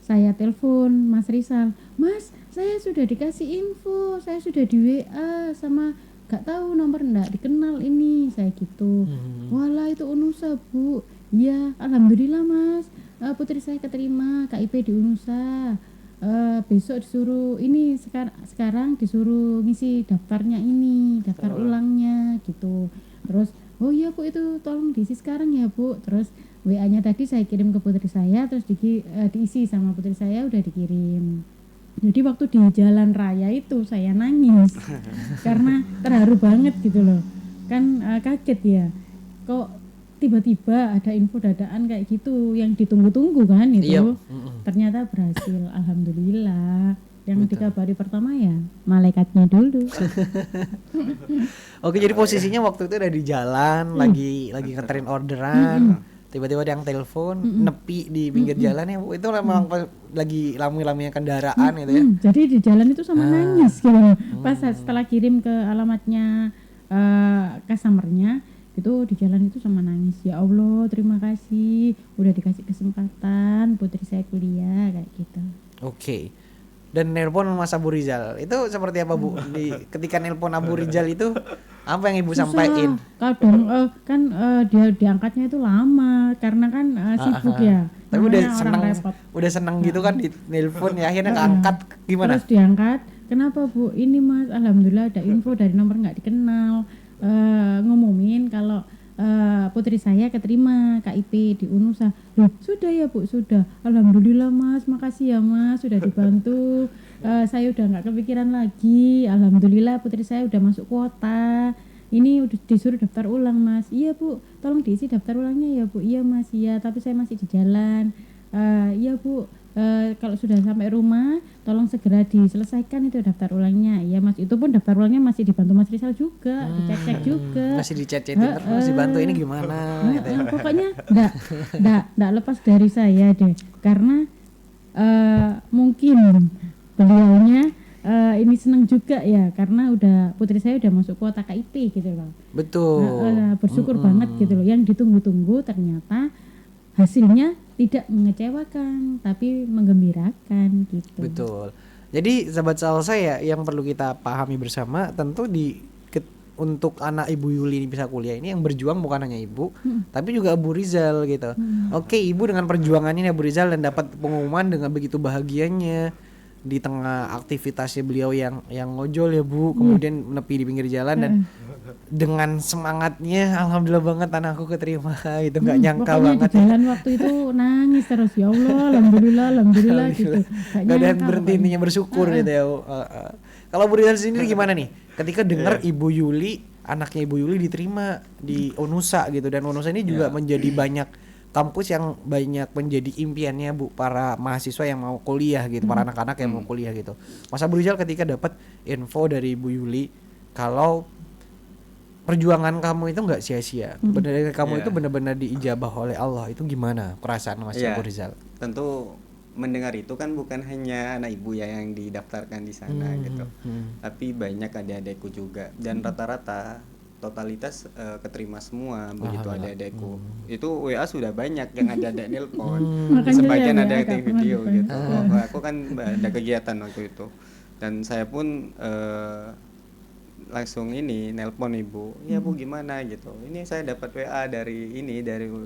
saya telepon Mas Rizal, Mas saya sudah dikasih info, saya sudah di WA sama gak tahu nomor enggak dikenal ini, saya gitu. Walah itu UNUSA Bu. Ya Alhamdulillah Mas, putri saya keterima KIP di UNUSA. Besok disuruh ini sekarang disuruh ngisi daftarnya ini, daftar ulangnya gitu. Terus oh iya Bu itu tolong diisi sekarang ya Bu. Terus WA-nya tadi saya kirim ke putri saya, terus diisi sama putri saya, udah dikirim. Jadi waktu di jalan raya itu saya nangis karena terharu banget gitu loh. Kan kaget ya, kok tiba-tiba ada info dadaan kayak gitu yang ditunggu-tunggu kan itu. Ternyata berhasil, alhamdulillah. Yang dikabari pertama ya malaikatnya dulu. Oke, jadi posisinya waktu itu udah di jalan, lagi ngeterin orderan. Tiba-tiba ada yang telepon, nepi di pinggir jalan ya Bu. Itu memang lagi lami-laminya kendaraan gitu ya. Jadi di jalan itu sama nangis gitu. Pas setelah kirim ke alamatnya customernya, itu di jalan itu sama nangis. Ya Allah, terima kasih udah dikasih kesempatan putri saya kuliah kayak gitu. Oke. Dan nelpon Mas Abu Rizal itu seperti apa Bu? Ketika nelpon Abu Rizal itu apa yang Ibu sampaikan? Kadang dia diangkatnya itu lama karena kan sibuk ya. Tapi udah seneng gitu kan di nelpon ya, akhirnya keangkat gimana? Terus diangkat, kenapa Bu? Ini Mas, alhamdulillah ada info dari nomor nggak dikenal, ngumumin kalau putri saya keterima KIP di UNUSA. Loh, sudah ya Bu, sudah. Alhamdulillah Mas, makasih ya Mas, sudah dibantu. Saya udah nggak kepikiran lagi. Alhamdulillah putri saya udah masuk kuota. Ini udah disuruh daftar ulang Mas. Iya Bu, tolong diisi daftar ulangnya ya Bu. Iya Mas, iya. Tapi saya masih di jalan. Iya Bu. Kalau sudah sampai rumah, tolong segera diselesaikan itu daftar ulangnya. Iya Mas, itu pun daftar ulangnya masih dibantu Mas Rizal juga, dicek juga. Masih dicek-cekin terus dibantu ini gimana gitu ya. Pokoknya enggak lepas dari saya deh. Karena mungkin beliaunya ini senang juga ya karena putri saya udah masuk kuota KIP gitu loh. Betul. Bersyukur banget gitu loh. Yang ditunggu-tunggu ternyata hasilnya tidak mengecewakan tapi menggembirakan gitu. Betul. Jadi sahabat salsa ya yang perlu kita pahami bersama tentu untuk anak Ibu Yuli ini bisa kuliah ini yang berjuang bukan hanya Ibu tapi juga Abu Rizal gitu. Oke, Ibu dengan perjuangannya Abu Rizal dan dapat pengumuman dengan begitu bahagianya di tengah aktivitasnya beliau yang ngojol ya Bu, kemudian menepi di pinggir jalan dan dengan semangatnya alhamdulillah banget anakku keterima gitu, nggak nyangka banget. Di jalan waktu itu nangis terus, ya Allah alhamdulillah gitu. Gak ada berhenti intinya bersyukur gitu ya. Kalau Bu Rizal sendiri gimana nih ketika dengar Ibu Yuli anaknya Ibu Yuli diterima di Unusa gitu, dan Unusa ini juga menjadi banyak kampus yang banyak menjadi impiannya Bu para mahasiswa yang mau kuliah gitu, para anak-anak yang mau kuliah gitu. Mas Abu Rizal ketika dapat info dari Ibu Yuli kalau perjuangan kamu itu nggak sia-sia, benar kamu itu benar-benar diijabah oleh Allah, itu gimana perasaan Mas Abu Rizal? Tentu mendengar itu kan bukan hanya anak ibu ya yang didaftarkan di sana gitu, tapi banyak adik-adikku juga, dan rata-rata totalitas keterima semua begitu adik-adikku. Itu WA sudah banyak yang ada nelpon, sebagian ada yang video gitu. Aku kan ada kegiatan waktu itu, dan saya pun langsung ini nelpon ibu, ya Bu gimana gitu, ini saya dapat WA dari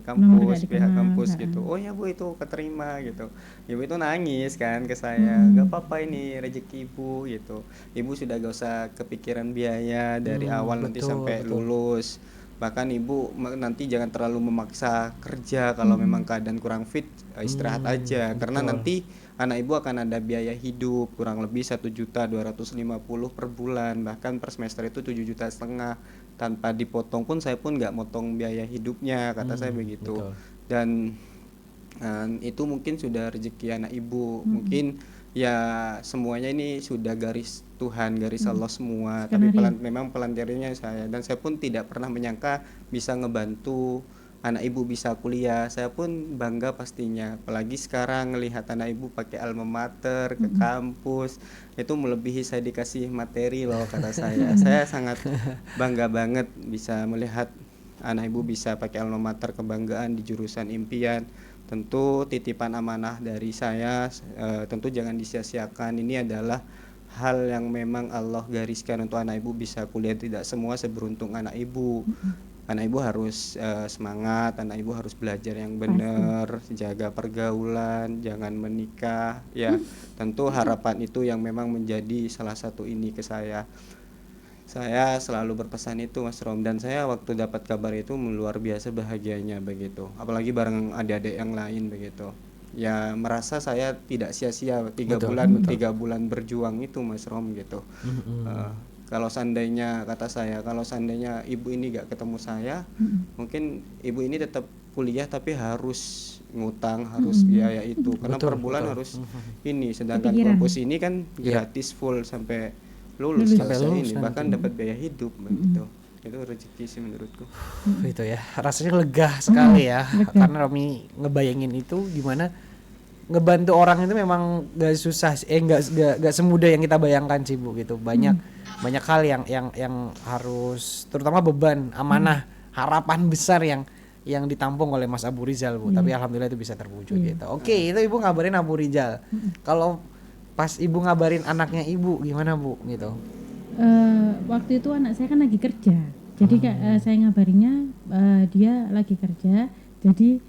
kampus, pihak kampus gitu, oh ya Bu itu keterima gitu. Ibu itu nangis kan ke saya, gak apa-apa ini rezeki ibu gitu, ibu sudah gak usah kepikiran biaya dari awal nanti sampai lulus, bahkan ibu nanti jangan terlalu memaksa kerja, kalau memang keadaan kurang fit istirahat aja, karena nanti anak ibu akan ada biaya hidup kurang lebih 1.250.000 per bulan, bahkan per semester itu 7,5 juta, tanpa dipotong pun saya pun nggak motong biaya hidupnya, kata saya begitu. Dan itu mungkin sudah rezeki anak ibu, mungkin ya semuanya ini sudah garis Tuhan, garis Allah semua, tapi memang pelantirannya saya, dan saya pun tidak pernah menyangka bisa ngebantu anak ibu bisa kuliah. Saya pun bangga pastinya, apalagi sekarang ngelihat anak ibu pakai alma mater ke kampus, itu melebihi saya dikasih materi loh, kata saya. Saya sangat bangga banget bisa melihat anak ibu bisa pakai alma mater, kebanggaan di jurusan impian. Tentu titipan amanah dari saya, tentu jangan disia-siakan. Ini adalah hal yang memang Allah gariskan untuk anak ibu bisa kuliah. Tidak semua seberuntung anak ibu. Anak ibu harus semangat, anak ibu harus belajar yang benar, jaga pergaulan, jangan menikah. Ya, tentu harapan itu yang memang menjadi salah satu ini ke saya. Saya selalu berpesan itu Mas Rom, dan saya waktu dapat kabar itu luar biasa bahagianya begitu. Apalagi bareng adik-adik yang lain begitu. Ya merasa saya tidak sia-sia 3 bulan berjuang itu Mas Rom gitu. Kalau seandainya, kata saya, kalau seandainya ibu ini gak ketemu saya, mungkin ibu ini tetap kuliah tapi harus ngutang, harus biaya itu, karena per bulan harus ini, sedangkan kampus ini kan gratis full sampai lulus ini, bahkan dapat biaya hidup begitu. Itu rezeki sih menurutku. Itu ya, rasanya lega sekali ya, karena Romi ngebayangin itu gimana ngebantu orang itu memang gak susah, gak semudah yang kita bayangkan sih Bu gitu. Banyak hal yang harus, terutama beban, amanah, harapan besar yang ditampung oleh Mas Abu Rizal Bu. Tapi alhamdulillah itu bisa terwujud gitu. Oke, itu Ibu ngabarin Abu Rizal. Kalau pas Ibu ngabarin anaknya Ibu gimana Bu gitu? Waktu itu anak saya kan lagi kerja. Jadi saya ngabarinnya dia lagi kerja. Jadi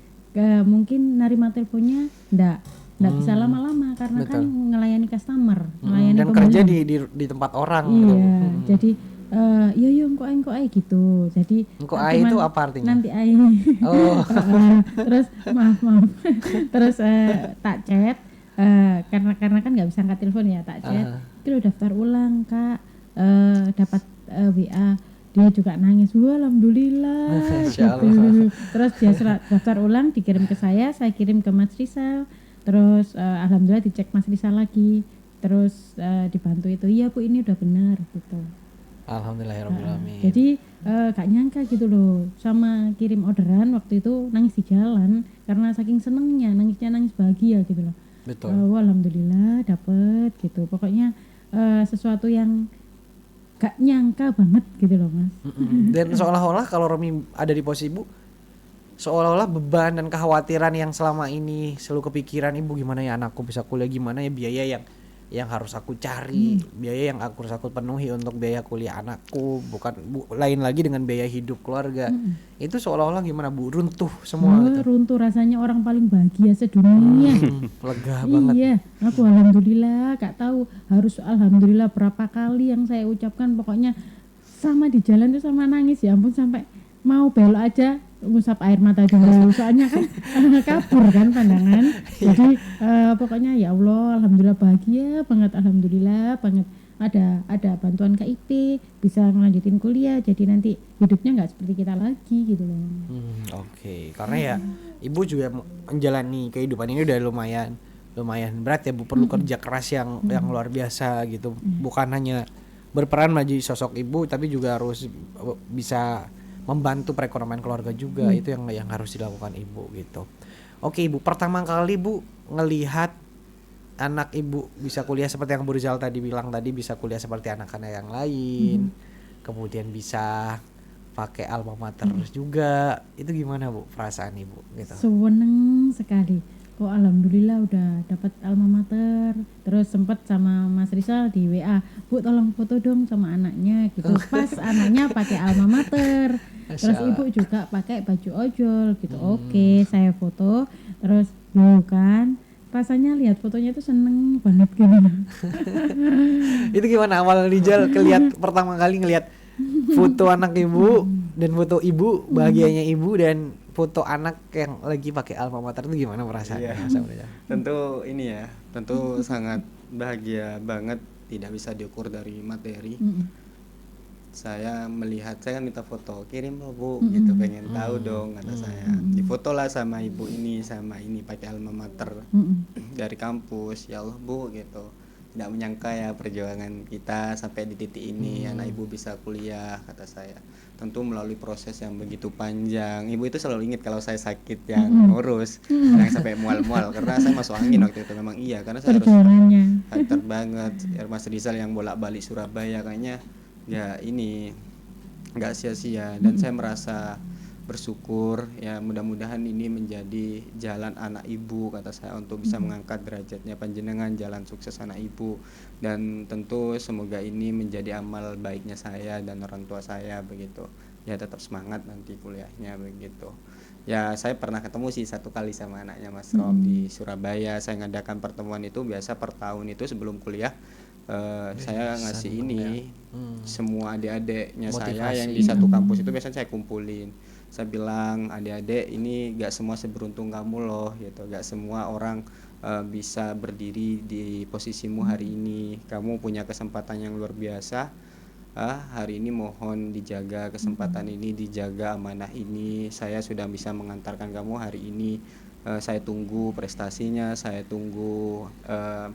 mungkin nerima teleponnya nggak bisa lama-lama karena kan ngelayani customer, melayani dan kerja di tempat orang. Iya, jadi yo engko ai gitu. Jadi engko ai itu apa artinya? Nanti ai. Oh. Terus maaf. Terus tak chat karena kan nggak bisa angkat telepon ya, tak chat. Itu daftar ulang Kak, dapat WA. Dia juga nangis, alhamdulillah gitu. Terus dia daftar ulang, dikirim ke saya kirim ke Mas Rizal. Terus alhamdulillah dicek Mas Rizal lagi. Terus dibantu itu, iya Bu ini udah benar gitu. Alhamdulillahirrahmanirrahim. Jadi gak nyangka gitu loh, sama kirim orderan waktu itu nangis di jalan karena saking senengnya, nangis bahagia gitu loh. Betul. Alhamdulillah dapet gitu. Pokoknya sesuatu yang gak nyangka banget gitu loh Mas. Dan seolah-olah kalau Romi ada di posisi Ibu, seolah-olah beban dan kekhawatiran yang selama ini selalu kepikiran Ibu, gimana ya anakku bisa kuliah, gimana ya biaya yang harus aku cari, biaya yang harus aku penuhi untuk biaya kuliah anakku, bukan lain lagi dengan biaya hidup keluarga. Itu seolah-olah gimana Bu, runtuh semua gitu. Runtuh rasanya, orang paling bahagia sedunia. Lega banget. Iya, aku alhamdulillah, gak tahu harus alhamdulillah berapa kali yang saya ucapkan, pokoknya sama di jalan tuh sama nangis, ya ampun, sampai mau belok aja ngusap air mata dulu, soalnya kan kabur kan pandangan. Jadi pokoknya ya Allah, alhamdulillah bahagia banget, alhamdulillah banget. ada bantuan KIP, bisa ngelanjutin kuliah, jadi nanti hidupnya nggak seperti kita lagi gitu loh. Oke. Karena ya ibu juga menjalani kehidupan ini udah lumayan berat ya Bu, perlu kerja keras yang luar biasa gitu. Bukan hanya berperan menjadi sosok ibu, tapi juga harus bisa membantu perekonomian keluarga juga. Itu yang harus dilakukan ibu gitu. Oke Ibu, pertama kali Bu ngelihat anak ibu bisa kuliah seperti yang Bu Rizal tadi bilang tadi, bisa kuliah seperti anak-anak yang lain, kemudian bisa pakai alma mater juga, itu gimana Bu perasaan ibu gitu? Seneng sekali. Kok alhamdulillah udah dapat alma mater. Terus sempat sama Mas Rizal di WA, Bu tolong foto dong sama anaknya gitu. Pas anaknya pakai alma mater. Terus ibu juga pakai baju ojol gitu. Oke, saya foto. Terus bukan rasanya lihat fotonya itu seneng banget gitu. Itu gimana awal Rizal pertama kali ngelihat foto anak ibu dan foto ibu, bahagianya ibu, dan foto anak yang lagi pakai alma mater itu gimana perasaannya? Iya. Tentu ini ya, tentu sangat bahagia banget, tidak bisa diukur dari materi. Saya melihat, saya kan minta foto, kirim loh Bu, gitu, pengen tahu dong kata saya. Difoto lah sama ibu ini, sama ini pakai alma mater dari kampus. Ya Allah Bu gitu, tidak menyangka ya perjuangan kita sampai di titik ini, anak ibu bisa kuliah kata saya. Tentu melalui proses yang begitu panjang. Ibu itu selalu ingat kalau saya sakit yang ngurus, yang sampai mual-mual karena saya masuk angin waktu itu. Memang iya, karena saya harus hunter banget. Mas Rizal yang bolak-balik Surabaya, kayaknya ya ini nggak sia-sia, dan saya merasa bersyukur ya, mudah-mudahan ini menjadi jalan anak ibu kata saya untuk bisa mengangkat derajatnya panjenengan, jalan sukses anak ibu, dan tentu semoga ini menjadi amal baiknya saya dan orang tua saya begitu ya, tetap semangat nanti kuliahnya begitu ya. Saya pernah ketemu sih satu kali sama anaknya Mas Rom di Surabaya. Saya ngadakan pertemuan itu biasa per tahun itu sebelum kuliah. Saya ngasih ini semua adik-adiknya saya yang di satu kampus itu biasanya saya kumpulin. Saya bilang, adik-adik ini gak semua seberuntung kamu loh gitu, gak semua orang bisa berdiri di posisimu hari ini. Kamu punya kesempatan yang luar biasa. Hari ini mohon dijaga kesempatan ini, dijaga amanah ini. Saya sudah bisa mengantarkan kamu hari ini. Saya tunggu prestasinya, saya tunggu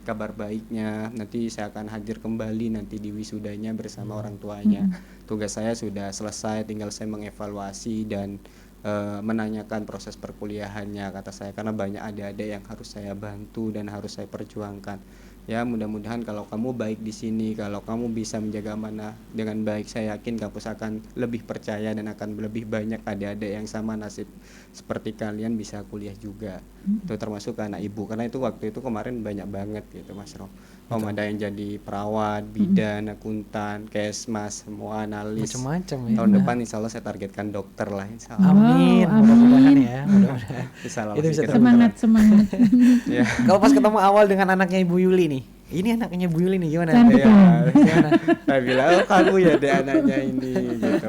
kabar baiknya. Nanti saya akan hadir kembali nanti di wisudanya bersama orang tuanya. Tugas saya sudah selesai, tinggal saya mengevaluasi dan menanyakan proses perkuliahannya kata saya, karena banyak adik-adik yang harus saya bantu dan harus saya perjuangkan. Ya mudah-mudahan kalau kamu baik di sini, kalau kamu bisa menjaga amanah dengan baik, saya yakin kampus akan lebih percaya dan akan lebih banyak adik-adik yang sama nasib seperti kalian bisa kuliah juga. Itu termasuk anak ibu, karena itu waktu itu kemarin banyak banget gitu Mas Rom. Ada yang jadi perawat, bidan, akuntan, kesmas, semua analis. Macam-macam ya. Tahun depan insya Allah saya targetkan dokter lah insya Allah. Amin, mudah-mudahan ya, mudah-mudahan. Itu bisa semangat. Ya. Kalau pas ketemu awal dengan anaknya Ibu Yuli nih, ini anaknya Bu Yuli nih gimana? Cantik ya. Saya bilang, oh kamu ya deh anaknya ini gitu.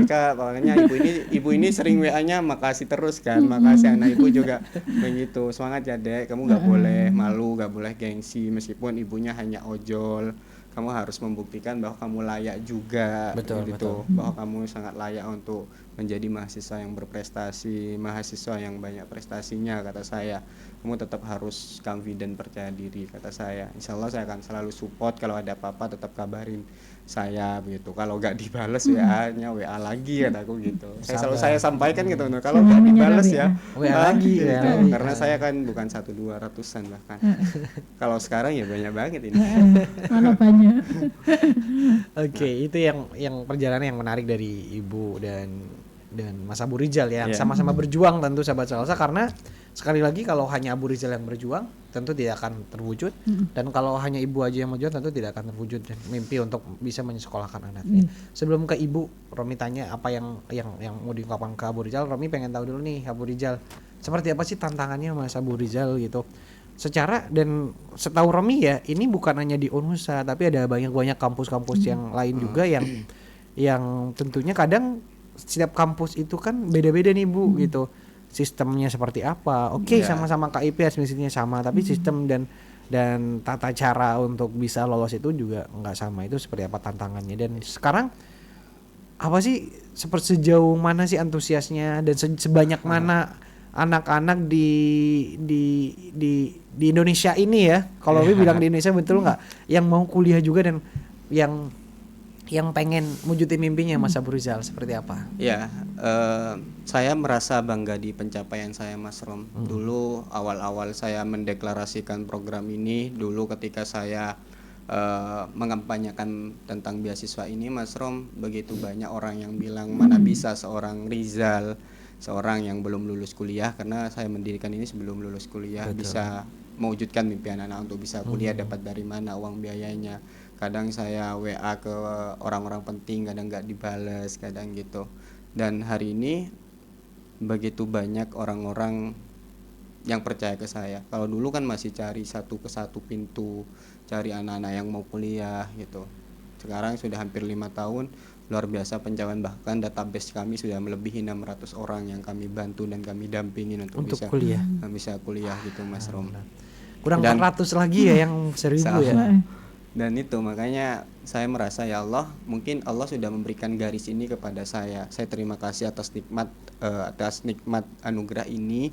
Kak, pokoknya ibu ini sering WA-nya makasih terus kan, makasih. Anak ibu juga begitu, semangat ya dek, kamu nggak boleh malu, nggak boleh gengsi, meskipun ibunya hanya ojol. Kamu harus membuktikan bahwa kamu layak juga, betul. Bahwa kamu sangat layak untuk menjadi mahasiswa yang berprestasi, mahasiswa yang banyak prestasinya kata saya. Kamu tetap harus confident, percaya diri kata saya. Insya Allah saya akan selalu support, kalau ada apa-apa tetap kabarin saya begitu. Kalau nggak dibales WA-nya WA lagi kataku gitu. Saya sampaikan gitu. Kalau nggak dibales ya WA lagi gitu. Karena saya kan bukan 100-200an bahkan. Kalau sekarang ya banyak banget ini. Malah banyak. Oke, itu yang perjalanan yang menarik dari Ibu dan Mas Abu Rizal ya, sama-sama berjuang tentu sahabat Salsa, karena sekali lagi kalau hanya Abu Rizal yang berjuang tentu tidak akan terwujud, dan kalau hanya Ibu aja yang berjuang tentu tidak akan terwujud dan mimpi untuk bisa menyekolahkan anaknya. Sebelum ke Ibu, Romi tanya apa yang mau diungkapkan ke Abu Rizal. Romi pengen tahu dulu nih Abu Rizal, seperti apa sih tantangannya Mas Abu Rizal gitu. Secara dan setahu Romi ya, ini bukan hanya di Unhusa tapi ada banyak kampus-kampus yang lain juga yang tentunya kadang setiap kampus itu kan beda-beda nih Bu gitu. Sistemnya seperti apa? Oke, sama-sama KIP administrasinya sama, tapi sistem dan dan tata cara untuk bisa lolos itu juga nggak sama. Itu seperti apa tantangannya, dan sekarang apa sih, sejauh mana sih antusiasnya, dan sebanyak mana anak-anak di Indonesia ini ya, kalau Wi bilang di Indonesia betul nggak, yang mau kuliah juga dan yang pengen wujudin mimpinya Mas Abu Rizal, seperti apa? Ya, saya merasa bangga di pencapaian saya, Mas Rom. Dulu awal-awal saya mendeklarasikan program ini, dulu ketika saya mengampanyakan tentang beasiswa ini, Mas Rom, begitu banyak orang yang bilang mana bisa seorang Rizal, seorang yang belum lulus kuliah, karena saya mendirikan ini sebelum lulus kuliah, bisa mewujudkan mimpi anak-anak untuk bisa kuliah, dapat dari mana uang biayanya. Kadang saya WA ke orang-orang penting, kadang nggak dibales, kadang gitu. Dan hari ini begitu banyak orang-orang yang percaya ke saya. Kalau dulu kan masih cari satu ke satu pintu, cari anak-anak yang mau kuliah gitu. Sekarang sudah hampir 5 tahun, luar biasa pencapaian, bahkan database kami sudah melebihi 600 orang yang kami bantu dan kami dampingin untuk bisa kuliah gitu, Mas Rom. Kurang 400 lagi ya yang 1000 ya. Dan itu makanya saya merasa, ya Allah, mungkin Allah sudah memberikan garis ini kepada saya. Saya terima kasih atas nikmat anugerah ini.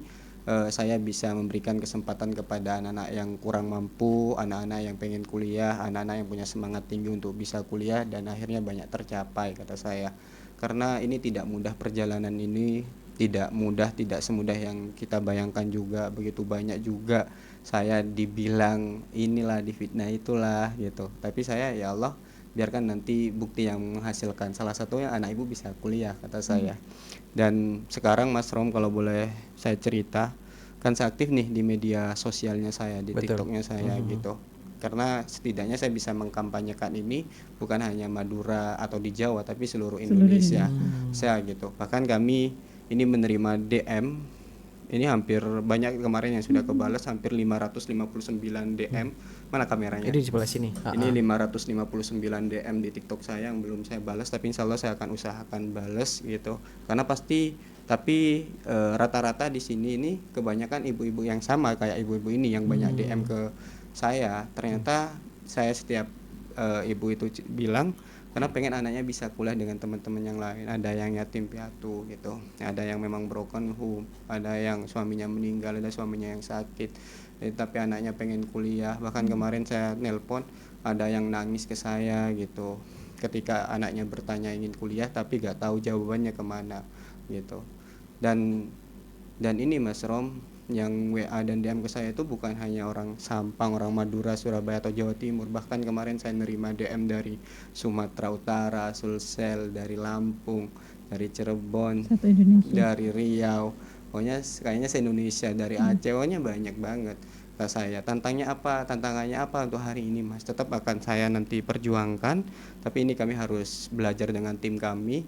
Saya bisa memberikan kesempatan kepada anak-anak yang kurang mampu, anak-anak yang pengen kuliah, anak-anak yang punya semangat tinggi untuk bisa kuliah, dan akhirnya banyak tercapai, kata saya. Karena ini tidak mudah, perjalanan ini tidak mudah, tidak semudah yang kita bayangkan juga. Begitu banyak juga saya dibilang inilah, difitnah itulah gitu. Tapi saya, ya Allah, biarkan nanti bukti yang menghasilkan. Salah satunya anak ibu bisa kuliah, kata saya. Dan sekarang Mas Rom, kalau boleh saya cerita, kan saya aktif nih di media sosialnya saya, di TikToknya saya gitu. Karena setidaknya saya bisa mengkampanyekan ini bukan hanya Madura atau di Jawa, tapi seluruh Indonesia. Saya gitu. Bahkan kami ini menerima DM. Ini hampir banyak kemarin yang sudah kebalas, hampir 559 DM. Mana kameranya? Ini di sebelah sini. Ini 559 DM di TikTok saya yang belum saya balas, tapi insya Allah saya akan usahakan balas gitu. Karena pasti, tapi rata-rata di sini ini kebanyakan ibu-ibu yang sama kayak ibu-ibu ini yang banyak DM ke saya. Ternyata saya setiap ibu itu bilang karena pengen anaknya bisa kuliah dengan teman-teman yang lain. Ada yang yatim piatu gitu, ada yang memang broken home, ada yang suaminya meninggal, ada suaminya yang sakit, tapi anaknya pengen kuliah. Bahkan kemarin saya nelpon, ada yang nangis ke saya gitu ketika anaknya bertanya ingin kuliah tapi gak tahu jawabannya kemana gitu. Dan ini Mas Rom, yang WA dan DM ke saya itu bukan hanya orang Sampang, orang Madura, Surabaya atau Jawa Timur. Bahkan kemarin saya nerima DM dari Sumatera Utara, Sulsel, dari Lampung, dari Cirebon, dari Riau. Pokoknya kayaknya se-Indonesia, dari Aceh, pokoknya banyak banget. Kata saya, tantangannya apa untuk hari ini, Mas? Tetap akan saya nanti perjuangkan, tapi ini kami harus belajar dengan tim kami,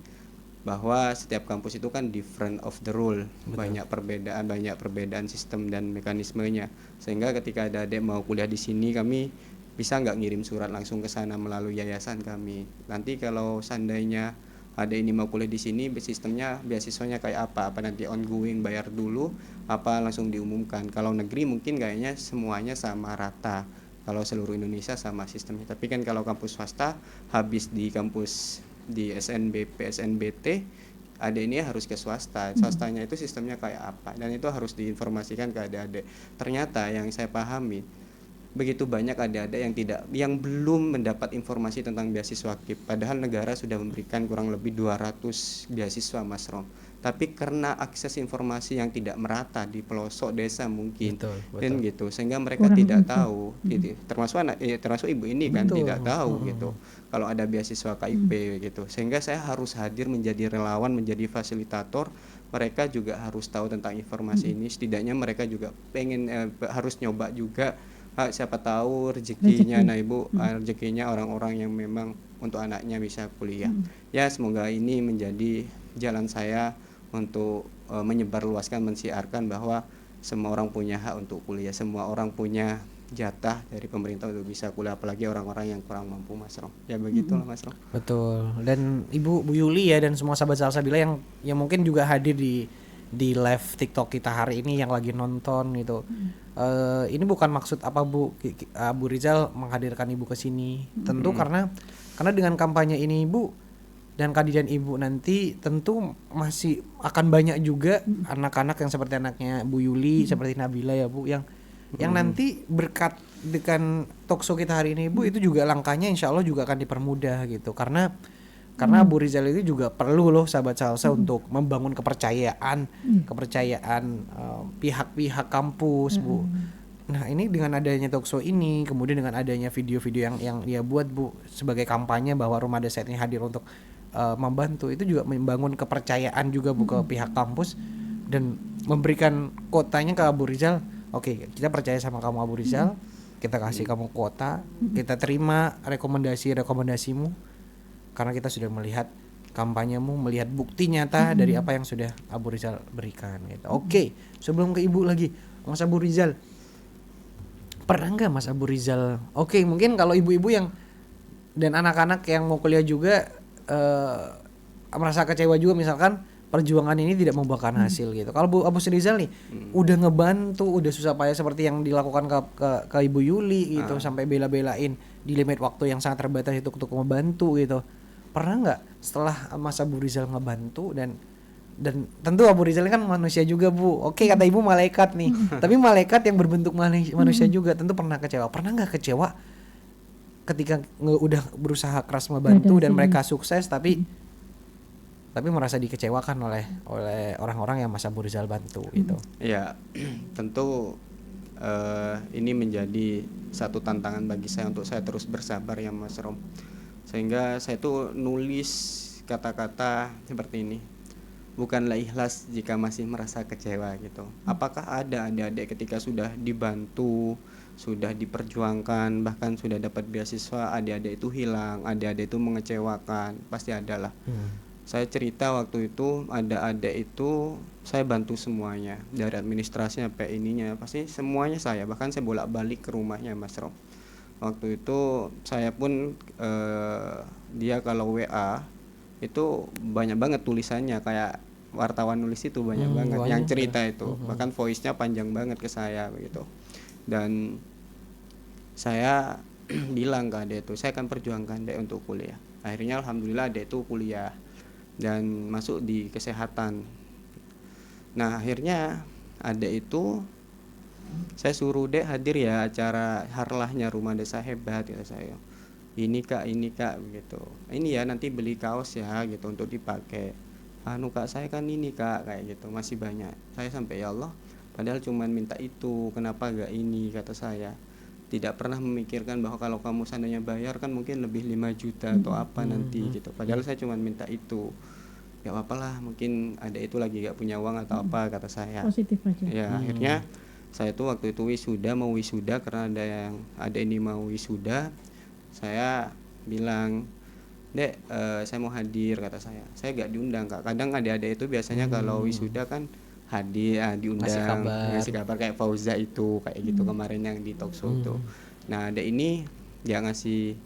bahwa setiap kampus itu kan different of the rule. Banyak perbedaan sistem dan mekanismenya, sehingga ketika ada adik mau kuliah di sini, kami bisa nggak ngirim surat langsung ke sana melalui yayasan kami. Nanti kalau seandainya ada ini mau kuliah di sini, sistemnya beasiswanya kayak apa nanti ongoing, bayar dulu apa langsung diumumkan. Kalau negeri mungkin kayaknya semuanya sama rata, kalau seluruh Indonesia sama sistemnya. Tapi kan kalau kampus swasta, habis di kampus di SNBP, SNBT, ada ini harus ke swastanya itu sistemnya kayak apa, dan itu harus diinformasikan ke adik-adik. Ternyata yang saya pahami, begitu banyak adik-adik yang belum mendapat informasi tentang beasiswa KIP, padahal negara sudah memberikan kurang lebih 200 beasiswa, Mas Rom. Tapi karena akses informasi yang tidak merata di pelosok desa mungkin, dan gitu, sehingga mereka tidak tahu, gitu. Termasuk ibu ini kan tidak tahu gitu kalau ada beasiswa KIP gitu. Sehingga saya harus hadir menjadi relawan, menjadi fasilitator. Mereka juga harus tahu tentang informasi ini. Setidaknya mereka juga pengen harus nyoba juga. Siapa tahu rezekinya, nah ibu, rezekinya orang-orang yang memang untuk anaknya bisa kuliah. Ya, semoga ini menjadi jalan saya untuk menyebarluaskan, mensiarkan bahwa semua orang punya hak untuk kuliah, semua orang punya jatah dari pemerintah untuk bisa kuliah, apalagi orang-orang yang kurang mampu, Mas Rom. Ya begitulah, Mas Rom. Betul. Dan Ibu Bu Yuli ya, dan semua sahabat Salsabila yang mungkin juga hadir di di live TikTok kita hari ini yang lagi nonton gitu. Ini bukan maksud apa Bu, Bu Rizal menghadirkan Ibu ke sini. Tentu karena dengan kampanye ini Ibu dan kehadiran Ibu nanti tentu masih akan banyak juga anak-anak yang seperti anaknya Bu Yuli, seperti Nabila ya Bu, yang nanti berkat dengan talkshow kita hari ini Bu, itu juga langkahnya insya Allah juga akan dipermudah gitu. Karena Bu Rizal itu juga perlu loh sahabat Salsa untuk membangun kepercayaan pihak-pihak kampus Bu. Nah ini dengan adanya talkshow ini, kemudian dengan adanya video-video yang dia buat Bu sebagai kampanye bahwa Rumah Desa ini hadir untuk membantu, itu juga membangun kepercayaan juga Bu ke pihak kampus dan memberikan kuotanya ke Abu Rizal. Oke, kita percaya sama kamu Abu Rizal, kita kasih kamu kuota, kita terima rekomendasimu karena kita sudah melihat kampanyemu, melihat bukti nyata dari apa yang sudah Abu Rizal berikan gitu. Oke, sebelum ke Ibu lagi, Mas Abu Rizal, pernah nggak Mas Abu Rizal? Oke, mungkin kalau ibu-ibu yang dan anak-anak yang mau kuliah juga merasa kecewa juga misalkan perjuangan ini tidak membuahkan hasil gitu. Kalau Abu Rizal nih udah ngebantu, udah susah payah seperti yang dilakukan ke Ibu Yuli gitu, sampai bela-belain di limit waktu yang sangat terbatas itu untuk membantu gitu. Pernah nggak setelah Mas Abu Rizal ngebantu dan tentu Abu Rizal kan manusia juga Bu. Oke, kata Ibu malaikat nih. Tapi malaikat yang berbentuk manusia juga tentu pernah kecewa. Pernah nggak kecewa ketika udah berusaha keras membantu dan mereka sukses tapi merasa dikecewakan oleh orang-orang yang Mas Abu Rizal bantu gitu. Ya, tentu ini menjadi satu tantangan bagi saya untuk saya terus bersabar ya Mas Rom. Sehingga saya tuh nulis kata-kata seperti ini. Bukanlah ikhlas jika masih merasa kecewa gitu. Apakah ada adik-adik ketika sudah dibantu, sudah diperjuangkan, bahkan sudah dapat beasiswa, adik-adik itu hilang, adik-adik itu mengecewakan, pasti ada lah. Saya cerita waktu itu ada adik itu saya bantu semuanya, dari administrasinya sampai ininya, pasti semuanya saya, bahkan saya bolak-balik ke rumahnya Mas Rom. Waktu itu saya pun dia kalau WA itu banyak banget tulisannya kayak wartawan nulis itu banyak banget yang cerita itu, bahkan voice-nya panjang banget ke saya begitu. Dan saya bilang ke adek itu saya akan perjuangkan adek untuk kuliah. Akhirnya alhamdulillah adek itu kuliah dan masuk di kesehatan. Nah akhirnya adek itu saya suruh dek hadir ya acara harlahnya Rumah Desa Hebat kata saya. Ini kak begitu. Ini ya nanti beli kaos ya gitu untuk dipakai. Kak saya kan ini kak kayak gitu, masih banyak. Saya sampai ya Allah, padahal cuman minta itu, kenapa gak ini kata saya. Tidak pernah memikirkan bahwa kalau kamu seandainya bayar kan mungkin lebih 5 juta atau apa nanti gitu. Padahal saya cuman minta itu. Ya apalah, mungkin ada itu lagi gak punya uang atau apa kata saya. Positif aja. Ya akhirnya saya tuh waktu itu mau wisuda karena ada ini mau wisuda. Saya bilang, dek saya mau hadir kata saya gak diundang kak. Kadang adik-adik itu biasanya kalau wisuda kan hadir diundang, ngasih kabar kayak Fauza itu kayak gitu kemarin yang di talkshow itu. Nah adek ini dia ngasih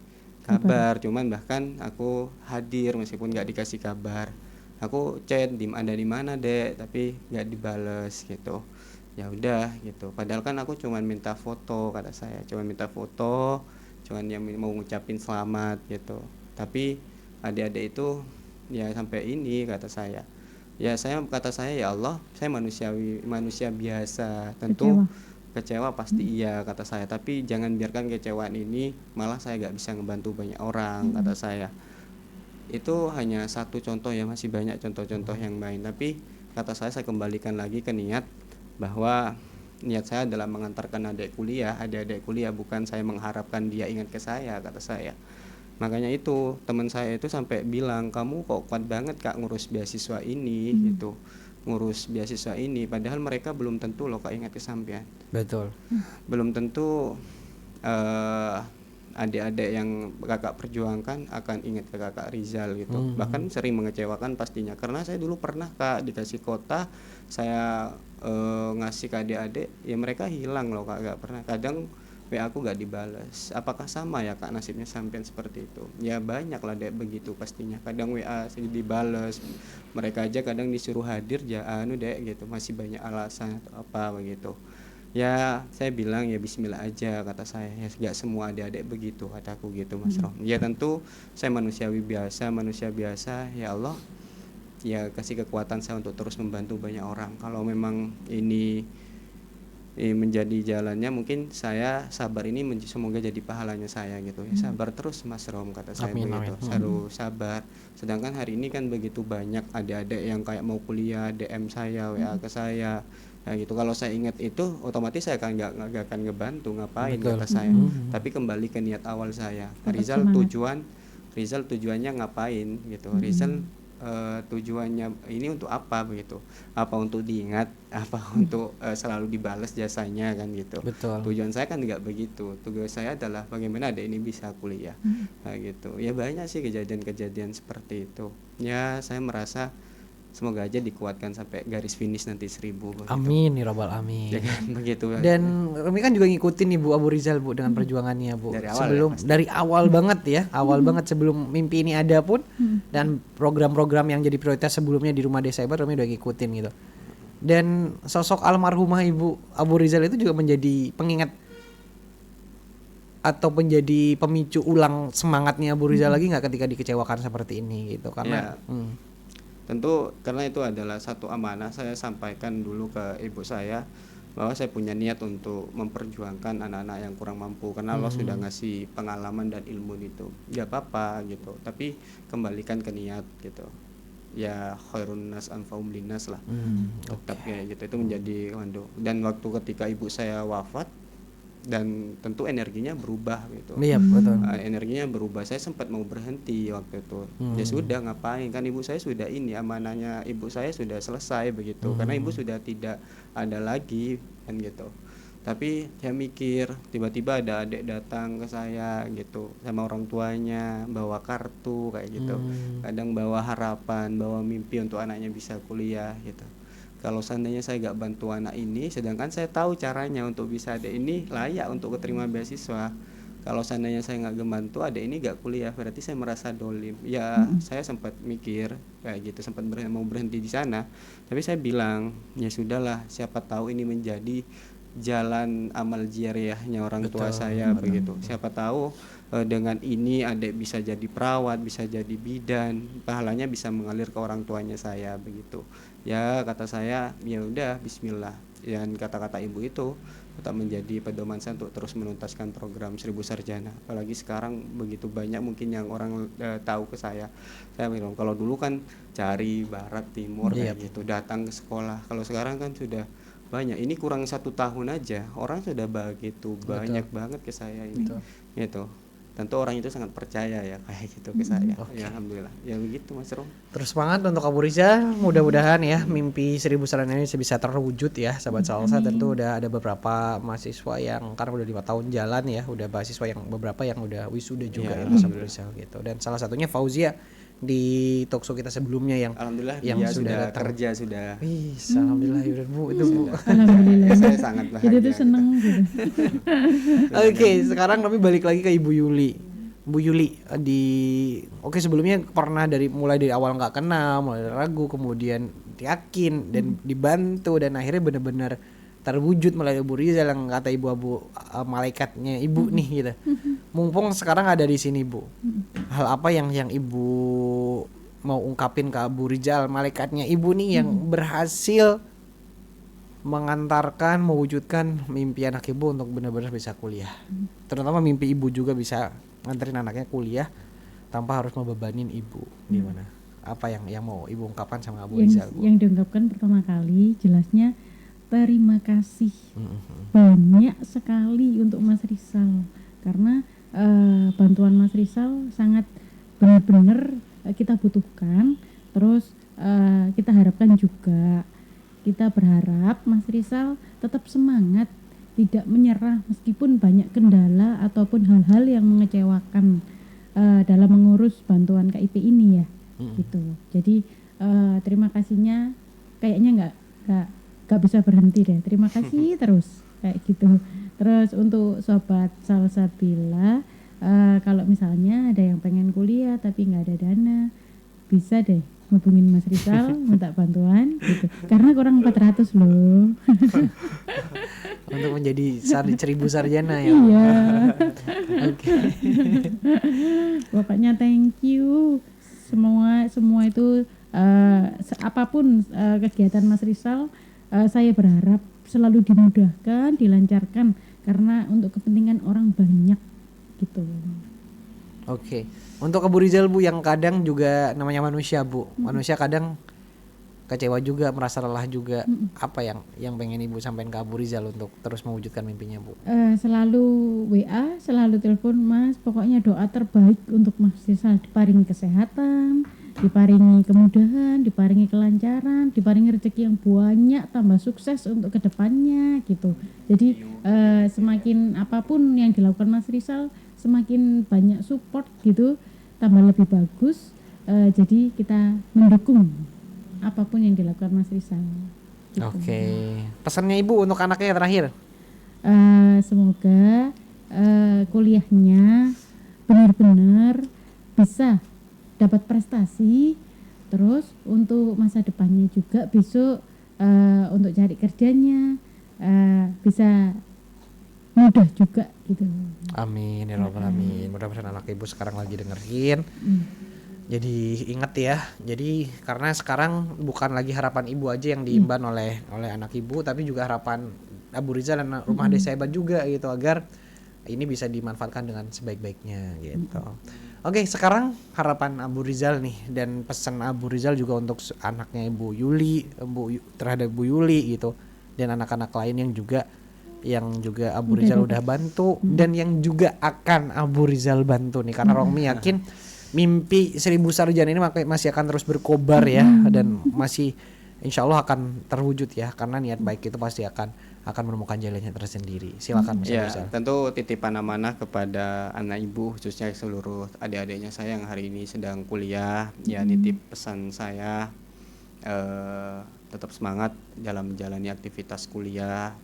kabar, cuman bahkan aku hadir meskipun gak dikasih kabar. Aku chat ada di mana dek, tapi gak dibales gitu. Ya udah gitu, padahal kan aku cuman minta foto kata saya, cuman yang mau ngucapin selamat gitu. Tapi adik-adik itu ya sampai ini kata saya. Ya kata saya ya Allah, saya manusia biasa, tentu kecewa pasti iya kata saya, tapi jangan biarkan kecewaan ini malah saya gak bisa ngebantu banyak orang kata saya. Itu hanya satu contoh ya, masih banyak contoh-contoh yang lain, tapi kata saya kembalikan lagi ke niat bahwa niat saya adalah mengantarkan adik kuliah, bukan saya mengharapkan dia ingat ke saya kata saya. Makanya itu teman saya itu sampai bilang, kamu kok kuat banget kak ngurus beasiswa ini gitu, ngurus beasiswa ini, padahal mereka belum tentu loh kak ingat ke sampean. Betul. Belum tentu adik-adik yang kakak perjuangkan akan ingat ke kakak Rizal gitu. Bahkan sering mengecewakan pastinya, karena saya dulu pernah kak dikasih kota, saya ngasih ke adik-adik ya mereka hilang loh kak, gak pernah. Kadang WA aku gak dibales. Apakah sama ya Kak nasibnya sampean seperti itu? Ya banyak lah dek begitu pastinya. Kadang WA dibales, mereka aja kadang disuruh hadir dek gitu, masih banyak alasan atau apa begitu. Ya saya bilang ya bismillah aja kata saya, ya gak semua adik-adik begitu kataku gitu Mas Rom. Ya tentu saya manusia biasa, ya Allah ya kasih kekuatan saya untuk terus membantu banyak orang. Kalau memang ini menjadi jalannya, mungkin saya sabar ini semoga jadi pahalanya saya gitu ya. Sabar terus Mas Rom kata saya begitu. Harus sabar. Sedangkan hari ini kan begitu banyak adik-adik yang kayak mau kuliah DM saya, WA ke saya. Nah gitu, kalau saya ingat itu otomatis saya akan nggak akan ngebantu ngapain kata saya. Tapi kembali ke niat awal saya. Rizal tujuannya ngapain gitu. Rizal tujuannya ini untuk apa begitu, apa untuk diingat, apa untuk selalu dibalas jasanya kan gitu. Betul. Tujuan saya kan nggak begitu, tujuan saya adalah bagaimana adik ini bisa kuliah. Nah gitu ya, banyak sih kejadian-kejadian seperti itu ya. Saya merasa semoga aja dikuatkan sampai garis finish nanti 1000 begitu. Amin ya robbal alamin. Ya kan, begitu. Dan Romi kan juga ngikutin Ibu Abu Rizal Bu dengan perjuangannya Bu. Dari awal sebelum ya, dari awal banget ya, awal banget sebelum mimpi ini ada pun dan program-program yang jadi prioritas sebelumnya di Rumah Desa Hebat Romi udah ngikutin gitu. Dan sosok almarhumah Ibu Abu Rizal itu juga menjadi pengingat atau menjadi pemicu ulang semangatnya Abu Rizal lagi nggak ketika dikecewakan seperti ini gitu karena tentu karena itu adalah satu amanah saya sampaikan dulu ke ibu saya bahwa saya punya niat untuk memperjuangkan anak-anak yang kurang mampu karena Allah sudah ngasih pengalaman dan ilmu itu. Gak apa-apa gitu, tapi kembalikan ke niat gitu. Ya khairun nas anfa'um linnas lah. Tetap kayak gitu, itu menjadi komando. Dan waktu ketika ibu saya wafat dan tentu energinya berubah gitu. Iya betul. Energinya berubah. Saya sempat mau berhenti waktu itu. Ya sudah ngapain, kan ibu saya sudah ini, amanahnya ibu saya sudah selesai begitu. Karena ibu sudah tidak ada lagi kan gitu. Tapi saya mikir tiba-tiba ada adik datang ke saya gitu sama orang tuanya bawa kartu kayak gitu. Kadang bawa harapan, bawa mimpi untuk anaknya bisa kuliah gitu. Kalau seandainya saya gak bantu anak ini, sedangkan saya tahu caranya untuk bisa adik ini layak untuk keterima beasiswa. Kalau seandainya saya gak bantu adik ini gak kuliah, berarti saya merasa dolim. Ya saya sempat mikir kayak gitu, sempat mau berhenti di sana. Tapi saya bilang, ya sudahlah, siapa tahu ini menjadi jalan amal jariahnya orang tua saya begitu. Siapa tahu dengan ini adik bisa jadi perawat, bisa jadi bidan, pahalanya bisa mengalir ke orang tuanya saya begitu. Ya kata saya, ya udah bismillah. Dan kata-kata ibu itu tetap menjadi pedoman saya untuk terus menuntaskan program 1000 sarjana. Apalagi sekarang begitu banyak mungkin yang orang tahu ke saya. Saya bilang kalau dulu kan cari barat timur kayak gitu, datang ke sekolah. Kalau sekarang kan sudah banyak. Ini kurang 1 tahun aja orang sudah begitu banyak banget ke saya ini. Gitu. Tentu orang itu sangat percaya ya kayak gitu ke saya. Ya alhamdulillah. Ya begitu Mas Rom. Terus semangat untuk Abu Rizal, mudah-mudahan ya mimpi 1000 sarjana ini bisa terwujud ya sahabat Salsa. Tentu udah ada beberapa mahasiswa yang karena udah 5 tahun jalan ya, udah mahasiswa yang beberapa yang udah wisuda juga ya Abu Rizal gitu. Dan salah satunya Fauzia di talkshow kita sebelumnya yang alhamdulillah yang dia sudah kerja sudah. Wih, alhamdulillah ya Bu itu Bu. Alhamdulillah. Saya sangat bahagia. Jadi itu seneng gitu. Oke, sekarang kami balik lagi ke Ibu Yuli. Bu Yuli sebelumnya pernah mulai dari awal nggak kenal, mulai ragu, kemudian yakin dan dibantu dan akhirnya benar-benar terwujud melalui Abu Rizal yang kata Ibu Abu malaikatnya Ibu nih gitu. Mumpung sekarang ada di sini Bu, hal apa yang Ibu mau ungkapin ke Abu Rizal malaikatnya Ibu nih yang berhasil mengantarkan, mewujudkan mimpi anak Ibu untuk benar-benar bisa kuliah, terutama mimpi Ibu juga bisa nganterin anaknya kuliah tanpa harus membebanin Ibu. Gimana? Apa yang mau Ibu ungkapkan sama Abu Rizal Bu? Yang diungkapkan pertama kali jelasnya terima kasih banyak sekali untuk Mas Rizal karena bantuan Mas Rizal sangat benar-benar kita butuhkan. Terus kita harapkan juga, kita berharap Mas Rizal tetap semangat, tidak menyerah meskipun banyak kendala ataupun hal-hal yang mengecewakan dalam mengurus bantuan KIP ini ya. Gitu. Jadi terima kasihnya kayaknya nggak bisa berhenti deh. Terima kasih terus kayak gitu. Terus untuk sobat Salsabila, kalau misalnya ada yang pengen kuliah tapi nggak ada dana, bisa deh hubungin Mas Rizal minta bantuan gitu. Karena kurang 400 loh. Untuk menjadi 1000 sarjana ya. Iya. Oke. Pokoknya thank you semua itu apapun kegiatan Mas Rizal, saya berharap selalu dimudahkan, dilancarkan karena untuk kepentingan orang banyak gitu. Oke. Untuk Abu Rizal Bu, yang kadang juga namanya manusia Bu. Manusia kadang kecewa juga, merasa lelah juga. Apa yang pengen Ibu sampaikan ke Abu Rizal untuk terus mewujudkan mimpinya Bu? Selalu WA, selalu telepon Mas. Pokoknya doa terbaik untuk Mas Rizal, diparingi kesehatan, diparingi kemudahan, diparingi kelancaran, diparingi rezeki yang banyak, tambah sukses untuk kedepannya gitu. Jadi semakin apapun yang dilakukan Mas Rizal, semakin banyak support gitu, tambah lebih bagus. Jadi kita mendukung apapun yang dilakukan Mas Rizal. Gitu. Oke. Pesannya Ibu untuk anaknya terakhir? Semoga kuliahnya benar-benar bisa dapat prestasi. Terus untuk masa depannya juga besok untuk cari kerjanya bisa mudah juga gitu. Amin ya rabbal alamin. Mudah-mudahan anak Ibu sekarang lagi dengerin. Jadi ingat ya. Jadi karena sekarang bukan lagi harapan Ibu aja yang diimban oleh anak Ibu, tapi juga harapan Abu Rizal dan Rumah Desa Hebat juga gitu, agar ini bisa dimanfaatkan dengan sebaik-baiknya gitu. Oke, sekarang harapan Abu Rizal nih, dan pesan Abu Rizal juga untuk anaknya Ibu Yuli, terhadap Bu Yuli gitu, dan anak-anak lain yang juga Abu Rizal udah bantu dan yang juga akan Abu Rizal bantu nih, karena Romi yakin mimpi 1000 sarjana ini masih akan terus berkobar ya, dan masih insya Allah akan terwujud ya, karena niat baik itu pasti akan menemukan jalannya tersendiri. Silakan Mas Rizal. Tentu titipan amanah kepada anak Ibu, khususnya seluruh adik-adiknya saya yang hari ini sedang kuliah. Ya, nitip pesan saya, tetap semangat dalam menjalani aktivitas kuliah.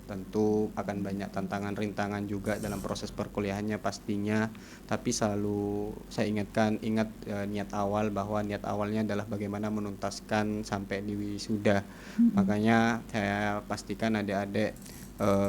Tentu akan banyak tantangan rintangan juga dalam proses perkuliahannya pastinya, tapi selalu saya ingat niat awal, bahwa niat awalnya adalah bagaimana menuntaskan sampai di wisuda. Makanya saya pastikan adik-adik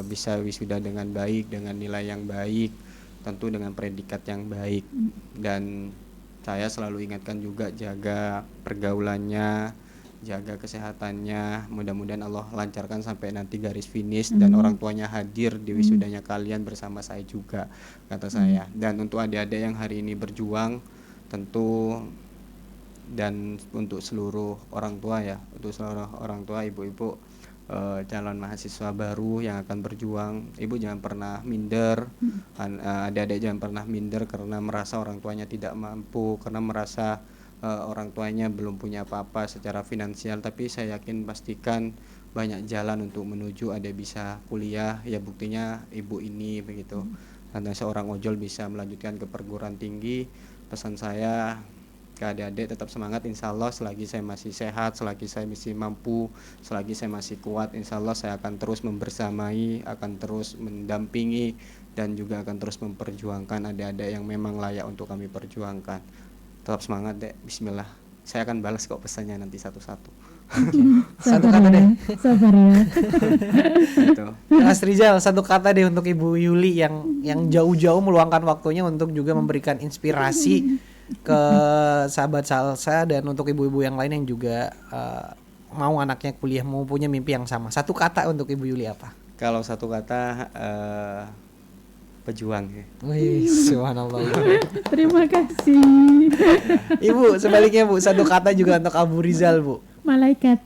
bisa wisuda dengan baik, dengan nilai yang baik, tentu dengan predikat yang baik. Dan saya selalu ingatkan juga jaga pergaulannya, jaga kesehatannya. Mudah-mudahan Allah lancarkan sampai nanti garis finish dan orang tuanya hadir di wisudanya kalian bersama saya juga, kata saya. Dan untuk adik-adik yang hari ini berjuang, tentu, dan untuk seluruh orang tua ya, untuk seluruh orang tua, ibu-ibu calon mahasiswa baru yang akan berjuang, Ibu jangan pernah minder. Adik-adik jangan pernah minder karena merasa orang tuanya tidak mampu, karena merasa orang tuanya belum punya apa-apa secara finansial. Tapi saya yakin, pastikan banyak jalan untuk menuju adik bisa kuliah. Ya buktinya Ibu ini begitu, karena seorang ojol bisa melanjutkan ke perguruan tinggi. Pesan saya ke adik-adik, tetap semangat. Insya Allah selagi saya masih sehat, selagi saya masih mampu, selagi saya masih kuat, insya Allah saya akan terus membersamai, akan terus mendampingi, dan juga akan terus memperjuangkan adik-adik yang memang layak untuk kami perjuangkan. Tetap semangat Dek, bismillah. Saya akan balas kok pesannya nanti satu-satu. Satu kata deh. Sabar ya. Gitu. Mas Rizal, satu kata deh untuk Ibu Yuli yang jauh-jauh meluangkan waktunya untuk juga memberikan inspirasi ke sahabat Salsa, dan untuk ibu-ibu yang lain yang juga mau anaknya kuliah, mau punya mimpi yang sama. Satu kata untuk Ibu Yuli apa? Kalau satu kata, pejuang ya. Wih, subhanallah. Terima kasih. Ibu, sebaliknya Bu, satu kata juga untuk Abu Rizal Bu. Malaikat.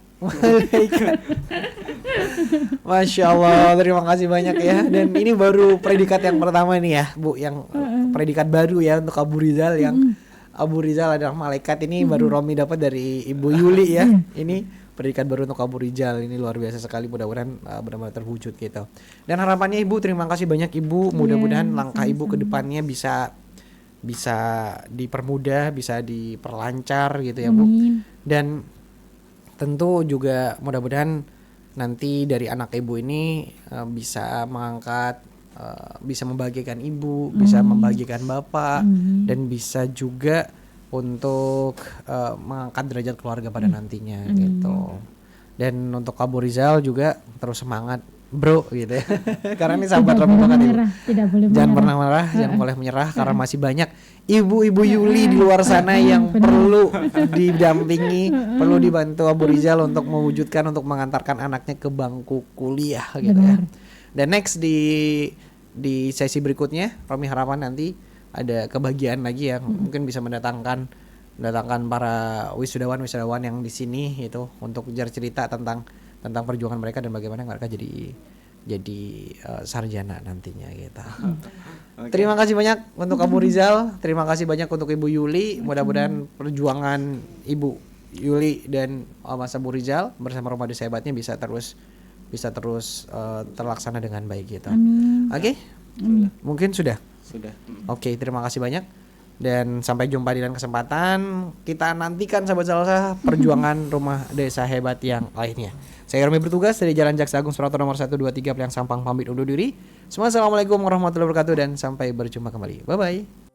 Masya Allah, terima kasih banyak ya. Dan ini baru predikat yang pertama nih ya Bu, yang predikat baru ya untuk Abu Rizal, yang Abu Rizal adalah malaikat. Ini baru Romi dapat dari Ibu Yuli ya. Ini predikat baru untuk Abu Rizal, ini luar biasa sekali. Mudah-mudahan benar-benar terwujud gitu. Dan harapannya Ibu, terima kasih banyak Ibu. Mudah-mudahan langkah Ibu ke depannya bisa dipermudah, bisa diperlancar gitu ya Bu. Dan tentu juga mudah-mudahan nanti dari anak ibu ini bisa mengangkat, bisa membahagiakan ibu, bisa membahagiakan bapak, dan bisa juga untuk mengangkat derajat keluarga pada nantinya gitu. Dan untuk Abu Rizal juga terus semangat bro gitu ya. Karena ini sahabat Romi banget ibu. Jangan pernah marah, jangan boleh menyerah karena masih banyak ibu-ibu Yuli di luar sana yang perlu didampingi, perlu dibantu Abu Rizal untuk mewujudkan, untuk mengantarkan anaknya ke bangku kuliah gitu ya. Dan next di sesi berikutnya Romi harapan nanti ada kebahagiaan lagi yang mungkin bisa mendatangkan para wisudawan yang di sini itu untuk cerita tentang perjuangan mereka dan bagaimana mereka jadi sarjana nantinya gitu. Okay. Terima kasih banyak untuk Abu Rizal, terima kasih banyak untuk Ibu Yuli. Mudah-mudahan perjuangan Ibu Yuli dan Mas Abu Rizal bersama Remaja Sehebatnya bisa terus terlaksana dengan baik gitu. Oke? Mungkin sudah. Oke, terima kasih banyak. Dan sampai jumpa di lain kesempatan. Kita nantikan sahabat salsa perjuangan rumah desa hebat yang lainnya. Saya Romi bertugas dari Jalan Jaksa Agung Surabaya nomor 123 Peliang Sampang pamit undur diri. Semua assalamualaikum warahmatullahi wabarakatuh dan sampai berjumpa kembali. Bye bye.